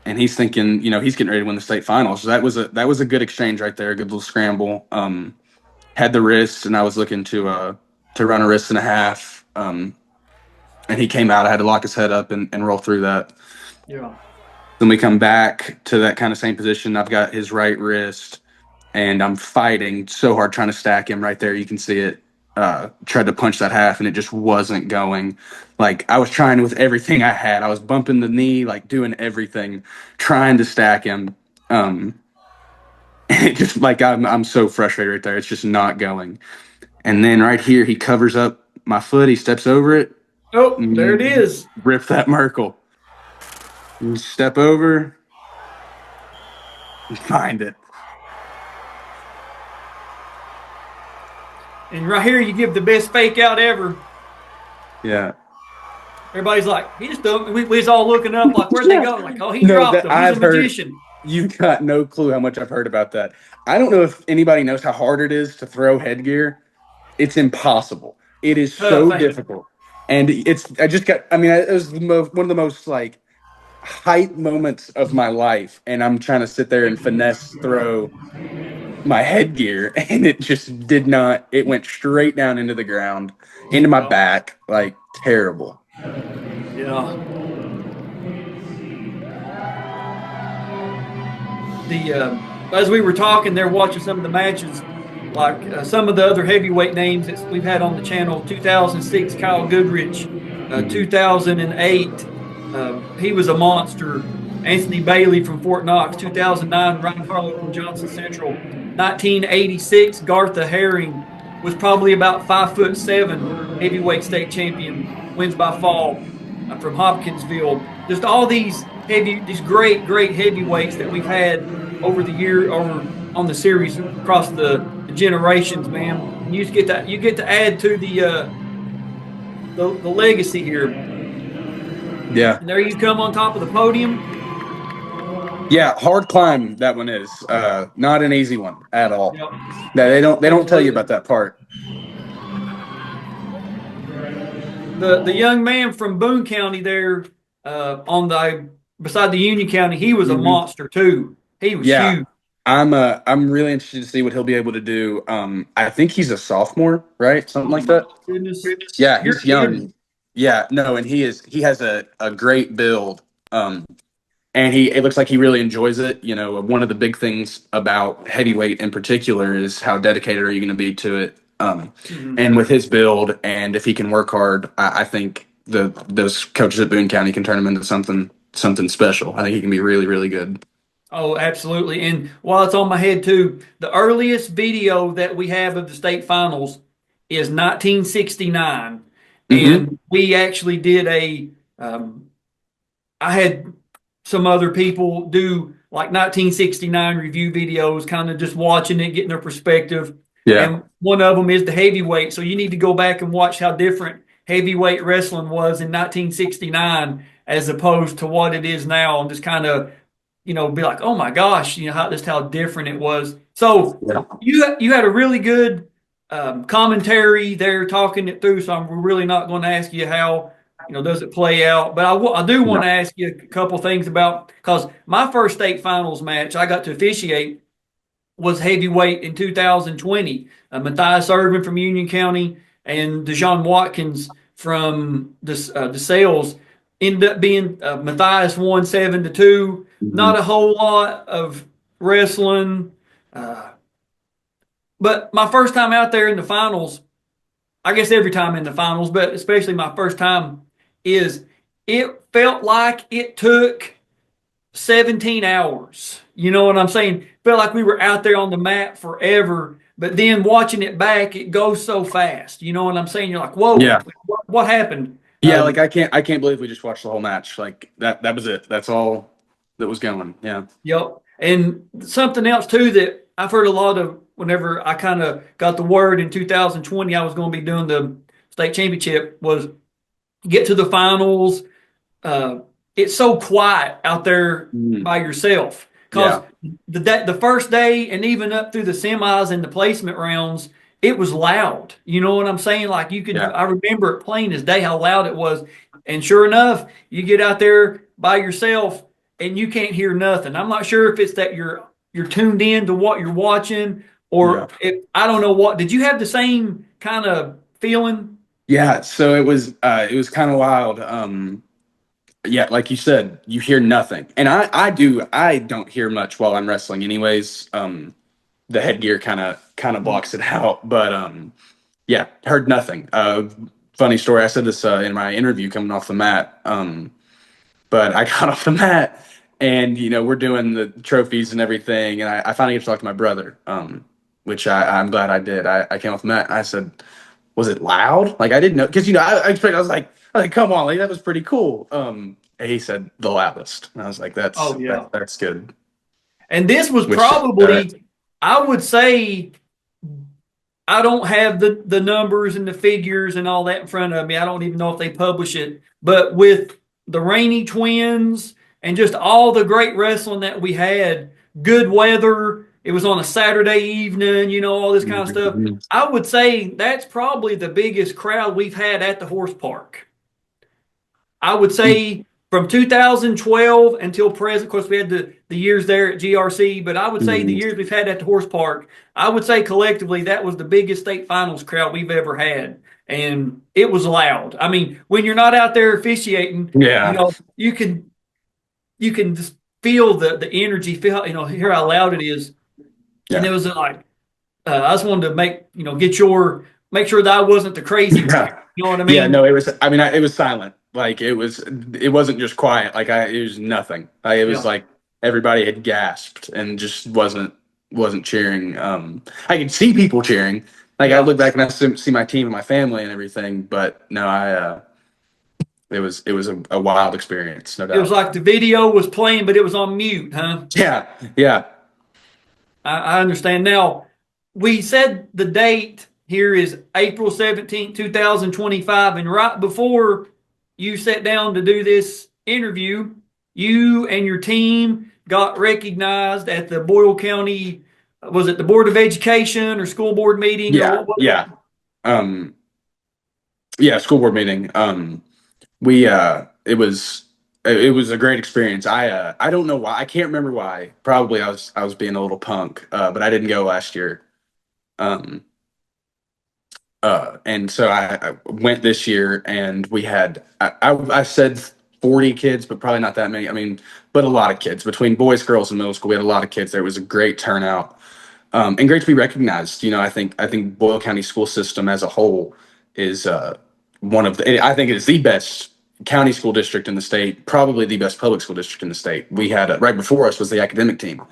he's thinking, he's getting ready to win the state finals. So that was a good exchange right there, a good little scramble. Had the wrist, and I was looking to run a wrist and a half. And he came out. I had to lock his head up and roll through that. Yeah. Then we come back to that kind of same position. I've got his right wrist, and I'm fighting so hard trying to stack him right there. You can see it. Tried to punch that half, and it just wasn't going. Like I was trying with everything I had. I was bumping the knee, like doing everything, trying to stack him. It just like I'm so frustrated right there. It's just not going. And then right here, he covers up my foot. He steps over it. Oh, there it is. Rip that Merkle. You step over. Find it. And right here, you give the best fake out ever. Yeah. Everybody's like, he just don't. We was all looking up like, where'd they go? Like, oh, he dropped him. He's a magician. You've got no clue how much I've heard about that. I don't know if anybody knows how hard it is to throw headgear. It's impossible. It is so difficult. And it was one of the most like height moments of my life. And I'm trying to sit there and finesse throw my headgear, and it just did not. It went straight down into the ground, into my back, like terrible. Yeah. As we were talking there, watching some of the matches, like some of the other heavyweight names that we've had on the channel, 2006 Kyle Goodrich, 2008 he was a monster. Anthony Bailey from Fort Knox, 2009 Ryan Harlow from Johnson Central, 1986 Gartha Herring was probably about 5'7", heavyweight state champion, wins by fall from Hopkinsville. Just all these great heavyweights that we've had over the year, over on the series across the generations, man. You get to add to the legacy here. Yeah. And there you come on top of the podium. Yeah, hard climb that one is. Not an easy one at all. Yep. They don't tell you about that part. The young man from Boone County there beside the Union County, he was a monster too. He was huge. I'm really interested to see what he'll be able to do. I think he's a sophomore, right? Something like that. Goodness. Yeah, he's young. Yeah, no, and he has a great build. And it looks like he really enjoys it. You know, one of the big things about heavyweight in particular is how dedicated are you going to be to it. And with his build, and if he can work hard, I think those coaches at Boone County can turn him into something special. I think he can be really, really good. Oh, absolutely. And while it's on my head too, the earliest video that we have of the state finals is 1969. And we actually did I had some other people do like 1969 review videos, kind of just watching it, getting their perspective. Yeah. And one of them is the heavyweight. So you need to go back and watch how different heavyweight wrestling was in 1969 as opposed to what it is now, and just kind of, be like, oh my gosh, how different it was. So Yeah. you had a really good commentary there talking it through. So I'm really not going to ask you how does it play out, but I do want to ask you a couple things about, because my first state finals match I got to officiate was heavyweight in 2020. Matthias Irvin from Union County and Deshaun Watkins from the DeSales ended up being Matthias won 7-2. Not a whole lot of wrestling, but my first time out there in the finals, I guess every time in the finals, but especially my first time, is it felt like it took 17 hours. You know what I'm saying? Felt like we were out there on the mat forever, but then watching it back, it goes so fast. You know what I'm saying? You're like, whoa, Yeah. what happened? Yeah, like I can't believe we just watched the whole match. Like that was it. That's all that was going. Yeah. Yep. And something else too that I've heard a lot of whenever I kind of got the word in 2020 I was going to be doing the state championship was get to the finals. It's so quiet out there by yourself, because the first day and even up through the semis and the placement rounds, it was loud. You know what I'm saying? Like I remember it plain as day how loud it was. And sure enough, you get out there by yourself and you can't hear nothing. I'm not sure if it's that you're tuned in to what you're watching, or if I don't know what. Did you have the same kind of feeling? Yeah, so it was kind of wild. Yeah, like you said, you hear nothing. And I don't hear much while I'm wrestling anyways. The headgear kind of blocks it out, but yeah, heard nothing. Funny story, I said this in my interview coming off the mat. But I got off the mat and we're doing the trophies and everything, and I finally get to talk to my brother, which I'm glad I did. I came off the mat and I said, was it loud? Like I didn't know, because I expected, I was like, come on, like that was pretty cool. And he said the loudest, and I was like, that's good. And this was probably, I would say, I don't have the numbers and the figures and all that in front of me. I don't even know if they publish it, but with the Rainey twins and just all the great wrestling that we had, good weather. It was on a Saturday evening, all this kind of stuff. I would say that's probably the biggest crowd we've had at the horse park. I would say from 2012 until present. Of course, we had the years there at GRC, but I would say the years we've had at the horse park, I would say collectively that was the biggest state finals crowd we've ever had. And it was loud. I mean, when you're not out there officiating, you can just feel the energy, hear how loud it is. Yeah. And it was like, I just wanted to make sure that I wasn't the crazy guy. You know what I mean? Yeah, no, it was silent. Like it wasn't just quiet. Like it was nothing. Like it was like everybody had gasped and just wasn't cheering. I could see people cheering. Like I look back and I see my team and my family and everything, but no, it was a wild experience, no doubt. It was like the video was playing, but it was on mute, huh? Yeah. I understand. Now, we said the date here is April 17th, 2025, and right before you sat down to do this interview, you and your team got recognized at the Boyle County, was it the Board of Education or school board meeting? Yeah. School board meeting. It was a great experience. I don't know why. I can't remember why. Probably I was being a little punk, but I didn't go last year. And so I went this year, and we had I said 40 kids, but probably not that many. I mean, but a lot of kids between boys, girls, and middle school. We had a lot of kids. There was a great turnout, and great to be recognized. I think Boyle County school system as a whole is one of the. I think it is the best county school district in the state, probably the best public school district in the state. We had right before us was the academic team.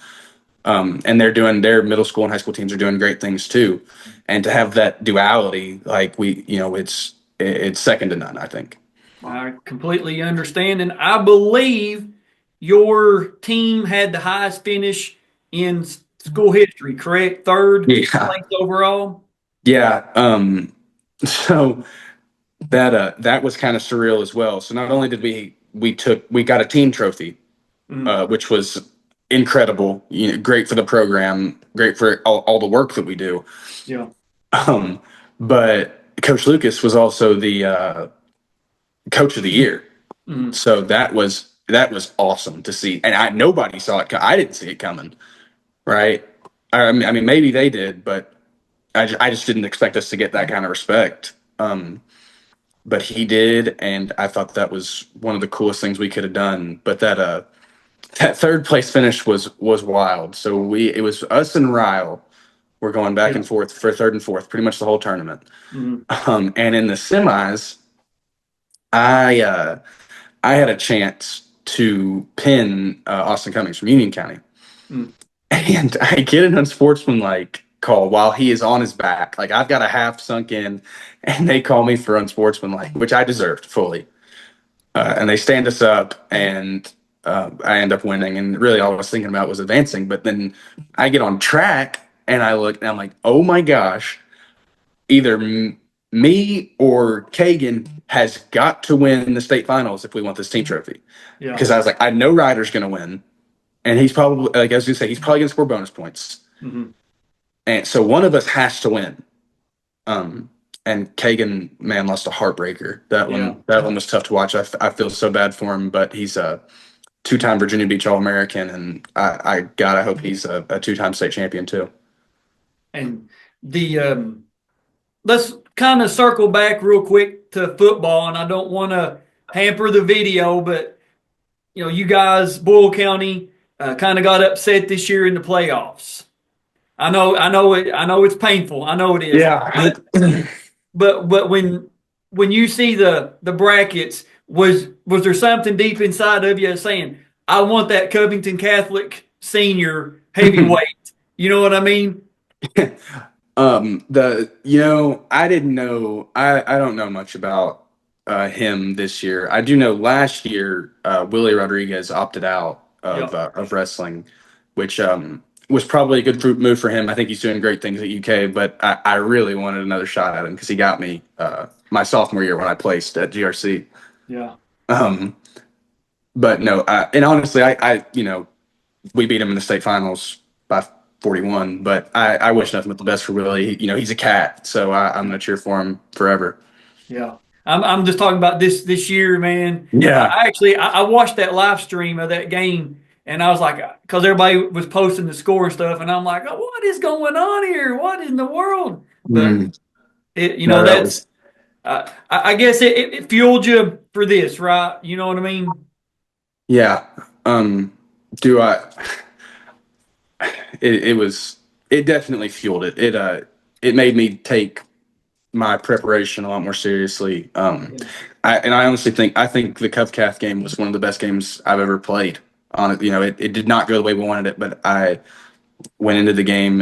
And they're doing their middle school and high school teams are doing great things too. And to have that duality, like it's second to none, I think. I completely understand. And I believe your team had the highest finish in school history, correct? Third Yeah. place overall. Yeah. So that was kind of surreal as well. So not only did we got a team trophy, which was incredible, great for the program, great for all the work that we do. Yeah. But Coach Lucas was also the coach of the year. So that was awesome to see. And nobody saw it. I didn't see it coming. Right. I mean, maybe they did, but I just didn't expect us to get that kind of respect. But he did, and I thought that was one of the coolest things we could have done. But that third place finish was wild. So it was us and Ryle were going back and forth for third and fourth pretty much the whole tournament. And in the semis, I had a chance to pin Austin Cummings from Union County, and I get an unsportsmanlike call while he is on his back. Like, I've got a half sunk in, and they call me for unsportsmanlike, which I deserved fully. And they stand us up, and I end up winning. And really, all I was thinking about was advancing. But then I get on track, and I look, and I'm like, oh my gosh, either me or Kagan has got to win the state finals if we want this team trophy. Yeah. Because I was like, I know Ryder's going to win, and he's probably, like I was going to say, he's probably going to score bonus points. And so one of us has to win. And Kagan, man, lost a heartbreaker. That one was tough to watch. I feel so bad for him, but he's a two-time Virginia Beach All-American, and I hope he's a two-time state champion too. And let's kind of circle back real quick to football, and I don't want to hamper the video, but you guys, Boyle County, kind of got upset this year in the playoffs. I know it's painful. I know it is. Yeah. But when you see the brackets, was there something deep inside of you saying, I want that Coington Catholic senior heavyweight? You know what I mean? I didn't know. I don't know much about him this year. I do know last year Willie Rodriguez opted out of wrestling, which was probably a good move for him. I think he's doing great things at UK, but I really wanted another shot at him because he got me my sophomore year when I placed at GRC. Yeah. But no, and honestly, I we beat him in the state finals by 41, but I wish nothing but the best for Willie. He's a cat, so I'm going to cheer for him forever. Yeah. I'm just talking about this year, man. Yeah. I watched that live stream of that game, and I was like, because everybody was posting the score and stuff, and I'm like, oh, what is going on here? What in the world? But I guess it fueled you for this, right? You know what I mean? Yeah. It definitely fueled it. It made me take my preparation a lot more seriously. I honestly think the CovCath game was one of the best games I've ever played on it. It did not go the way we wanted it, but I went into the game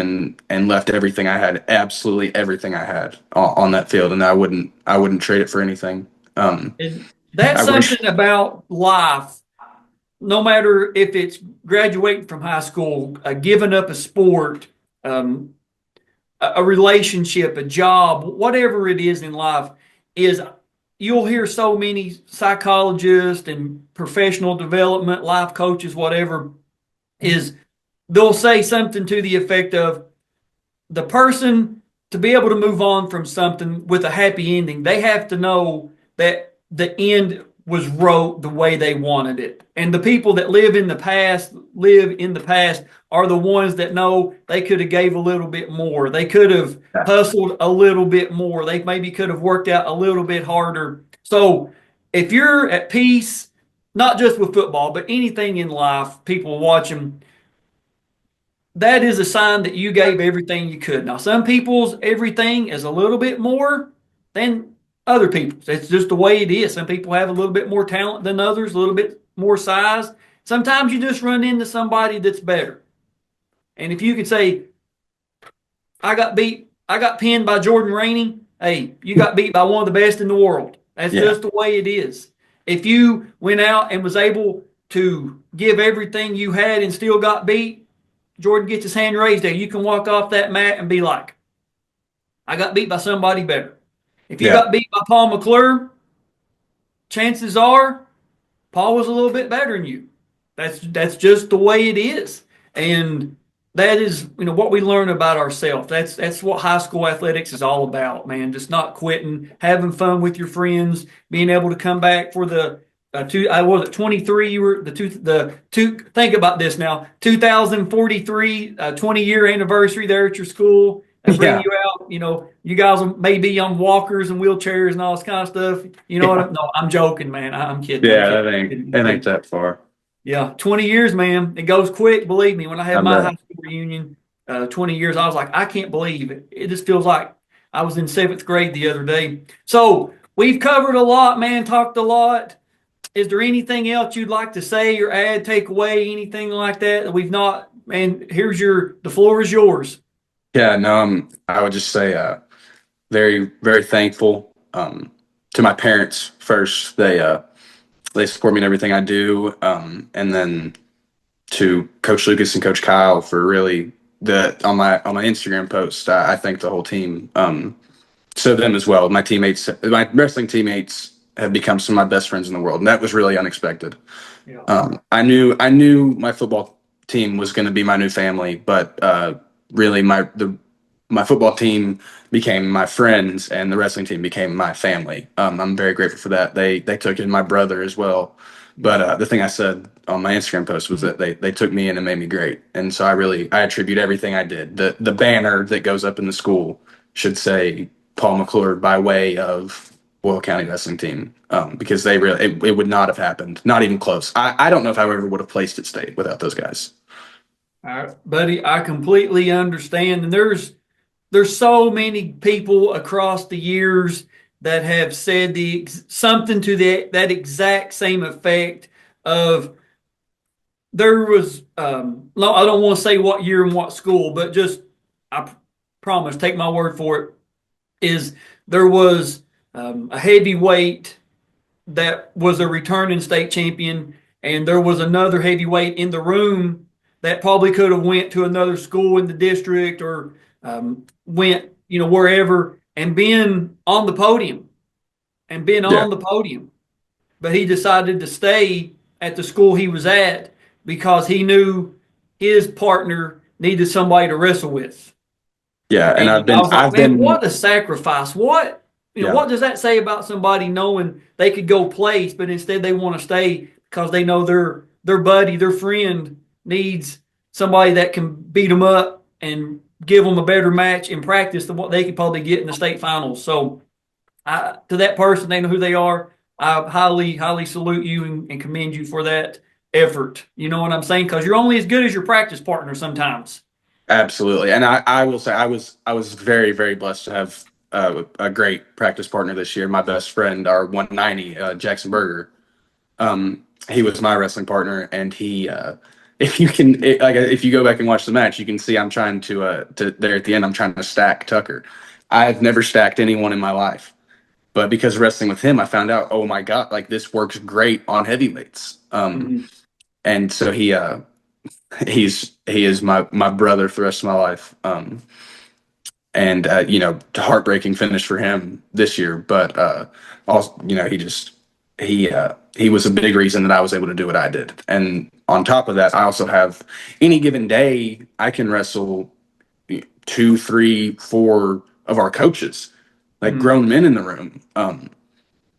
and left everything I had, absolutely everything I had on that field, and I wouldn't trade it for anything. That's something about life. No matter if it's graduating from high school, giving up a sport, a relationship, a job, whatever it is in life, is you'll hear so many psychologists and professional development, life coaches, whatever, is they'll say something to the effect of the person to be able to move on from something with a happy ending, they have to know that the end was wrote the way they wanted it. And the people that live in the past are the ones that know they could have gave a little bit more. They could have hustled a little bit more. They maybe could have worked out a little bit harder. So if you're at peace, not just with football, but anything in life, people watching, that is a sign that you gave everything you could. Now, some people's everything is a little bit more than other people's. It's just the way it is. Some people have a little bit more talent than others, a little bit more size. Sometimes you just run into somebody that's better. And if you could say, I got pinned by Jordan Rainey, hey, you got beat by one of the best in the world. That's just the way it is. If you went out and was able to give everything you had and still got beat, Jordan gets his hand raised there. You can walk off that mat and be like, I got beat by somebody better. If you got beat by Paul McClure, chances are Paul was a little bit better than you. That's just the way it is. And that is, what we learn about ourselves. That's what high school athletics is all about, man. Just not quitting, having fun with your friends, being able to come back for the I was at 23. You were the two. Think about this now. 2043, 20-year anniversary there at your school. They bring you out. You guys may be on walkers and wheelchairs and all this kind of stuff. No, I'm joking, man. I'm kidding. Yeah, I'm kidding. it ain't that far. Yeah, 20 years, man. It goes quick. Believe me. When I had my high school reunion, 20 years, I was like, I can't believe it. It just feels like I was in 7th grade the other day. So we've covered a lot, man. Talked a lot. Is there anything else you'd like to say or add, take away, anything like that we've not? Man, the floor is yours. Yeah, no, I would just say very, very thankful to my parents first. They support me in everything I do, and then to Coach Lucas and Coach Kyle for really on my Instagram post. I thank the whole team. So them as well. My wrestling teammates have become some of my best friends in the world, and that was really unexpected. Yeah. I knew my football team was going to be my new family, but really my football team became my friends, and the wrestling team became my family. I'm very grateful for that. They took in my brother as well. But the thing I said on my Instagram post was that they took me in and made me great. And so I attribute everything I did. The banner that goes up in the school should say Paul McClure by way of Boyle County Wrestling Team, because it would not have happened, not even close. I don't know if I ever would have placed at state without those guys. Buddy, I completely understand. And there's so many people across the years that have said something to that exact same effect of there was, I don't want to say what year and what school, but just, I promise, take my word for it, is there was a heavyweight that was a returning state champion, and there was another heavyweight in the room that probably could have went to another school in the district or went, wherever and been on the podium But he decided to stay at the school he was at because he knew his partner needed somebody to wrestle with. Yeah, and I've been what a sacrifice. What does that say about somebody knowing they could go place, but instead they want to stay because they know their buddy, their friend needs somebody that can beat them up and give them a better match in practice than what they could probably get in the state finals. So to that person, they know who they are. I highly, highly salute you and commend you for that effort. You know what I'm saying? Because you're only as good as your practice partner sometimes. Absolutely. And I will say I was very, very blessed to have a great practice partner this year. My best friend, our 190, Jackson Berger. He was my wrestling partner, and he if you go back and watch the match, you can see I'm trying to there at the end, I'm trying to stack Tucker. I've never stacked anyone in my life, but because of wrestling with him, I found out, oh my God, like this works great on heavyweights. And so he is my brother for the rest of my life. And heartbreaking finish for him this year, but also, he was a big reason that I was able to do what I did. And on top of that, I also have any given day, I can wrestle 2, 3, 4 of our coaches, like grown men in the room,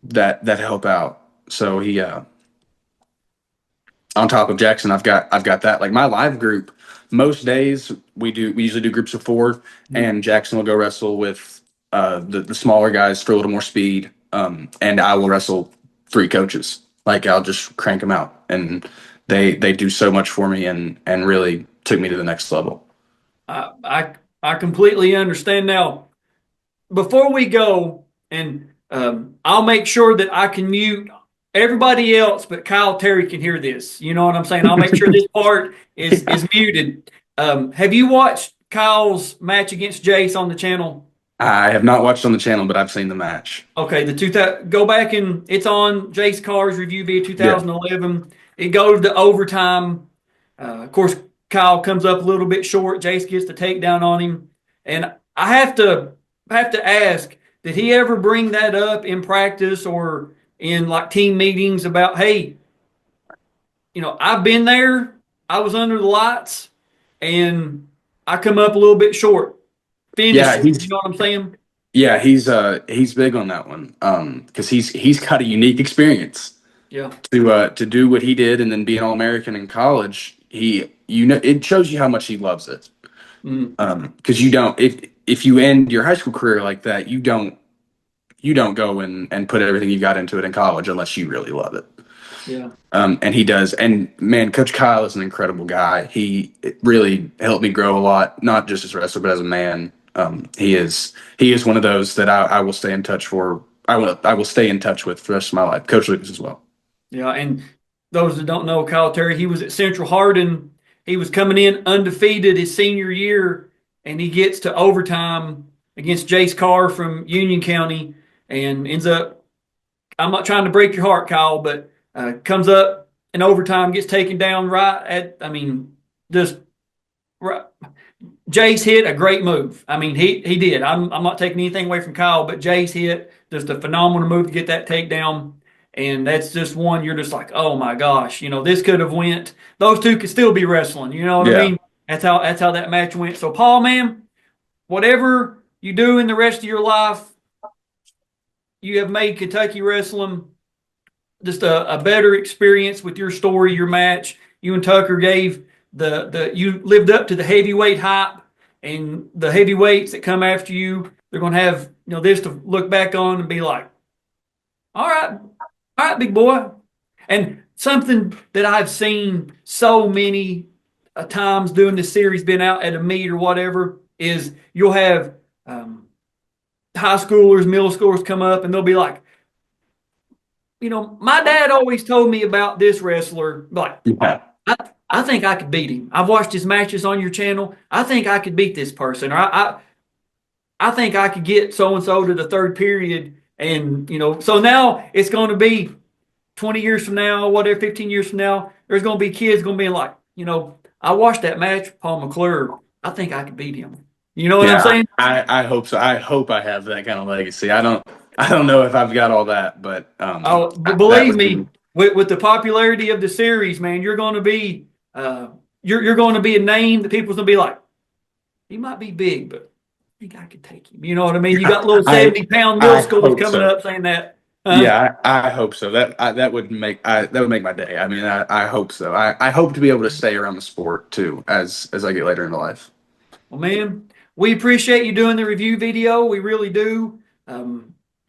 that help out. So he, on top of Jackson, I've got that. Like my live group, most days we usually do groups of 4, and Jackson will go wrestle with the smaller guys for a little more speed, and I will wrestle 3 coaches. Like I'll just crank them out, and they do so much for me and really took me to the next level. I completely understand. Now, before we go, and I'll make sure that I can mute everybody else, but Kyle Terry can hear this. You know what I'm saying? I'll make sure this part is muted. Have you watched Kyle's match against Jace on the channel? I have not watched on the channel, but I've seen the match. Okay, go back and it's on Jace Carr's review via 2011. it goes to overtime. Of course, Kyle comes up a little bit short. Jace gets the takedown on him, and I have to ask: did he ever bring that up in practice or in like team meetings about, hey, I've been there. I was under the lights, and I come up a little bit short. Finish. Yeah, You know what I'm saying? yeah, he's big on that one. Because he's got a unique experience. Yeah. To do what he did and then be an All-American in college, it shows you how much he loves it. Because you don't, if you end your high school career like that, you don't go and put everything you got into it in college unless you really love it. Yeah. And he does. And man, Coach Kyle is an incredible guy. He really helped me grow a lot, not just as a wrestler, but as a man. He is one of those that I will stay in touch for. I will stay in touch with for the rest of my life. Coach Lucas as well. Yeah, and those that don't know Kyle Terry, he was at Central Hardin. He was coming in undefeated his senior year, and he gets to overtime against Jace Carr from Union County and ends up, I'm not trying to break your heart, Kyle, but comes up in overtime, gets taken down just right. Jace hit a great move. I mean, he did. I'm not taking anything away from Kyle, but Jace hit just a phenomenal move to get that takedown. And that's just one you're just like, oh my gosh, this could have went. Those two could still be wrestling. You know what I mean? That's how that match went. So Paul, man, whatever you do in the rest of your life, you have made Kentucky wrestling just a better experience with your story, your match. You and Tucker gave you lived up to the heavyweight hype, and the heavyweights that come after you, they're going to have this to look back on and be like, all right, big boy. And something that I've seen so many times doing this series, been out at a meet or whatever, is you'll have high schoolers, middle schoolers come up, and they'll be like, my dad always told me about this wrestler. Like, I think I could beat him. I've watched his matches on your channel. I think I could beat this person. Or I think I could get so-and-so to the third period. And, so now it's going to be 20 years from now, whatever, 15 years from now, there's going to be kids going to be like, I watched that match, Paul McClure. I think I could beat him. You know what I'm saying? I hope so. I hope I have that kind of legacy. I don't know if I've got all that, but believe me, with the popularity of the series, man, you're going to be you're going to be a name that people's going to be like, he might be big, but I think I could take him. You know what I mean? You got little 70-pound middle schoolers coming up saying that. Yeah, I hope so. That would make my day. I mean, I hope so. I hope to be able to stay around the sport too as I get later into life. Well, man, we appreciate you doing the review video. We really do.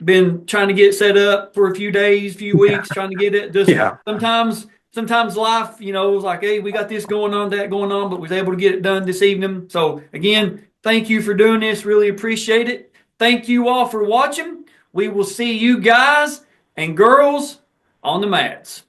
Been trying to get it set up for a few days, few weeks, trying to get it. Just sometimes life, was like, hey, we got this going on, that going on, but we was able to get it done this evening. So again, thank you for doing this. Really appreciate it. Thank you all for watching. We will see you guys and girls on the mats.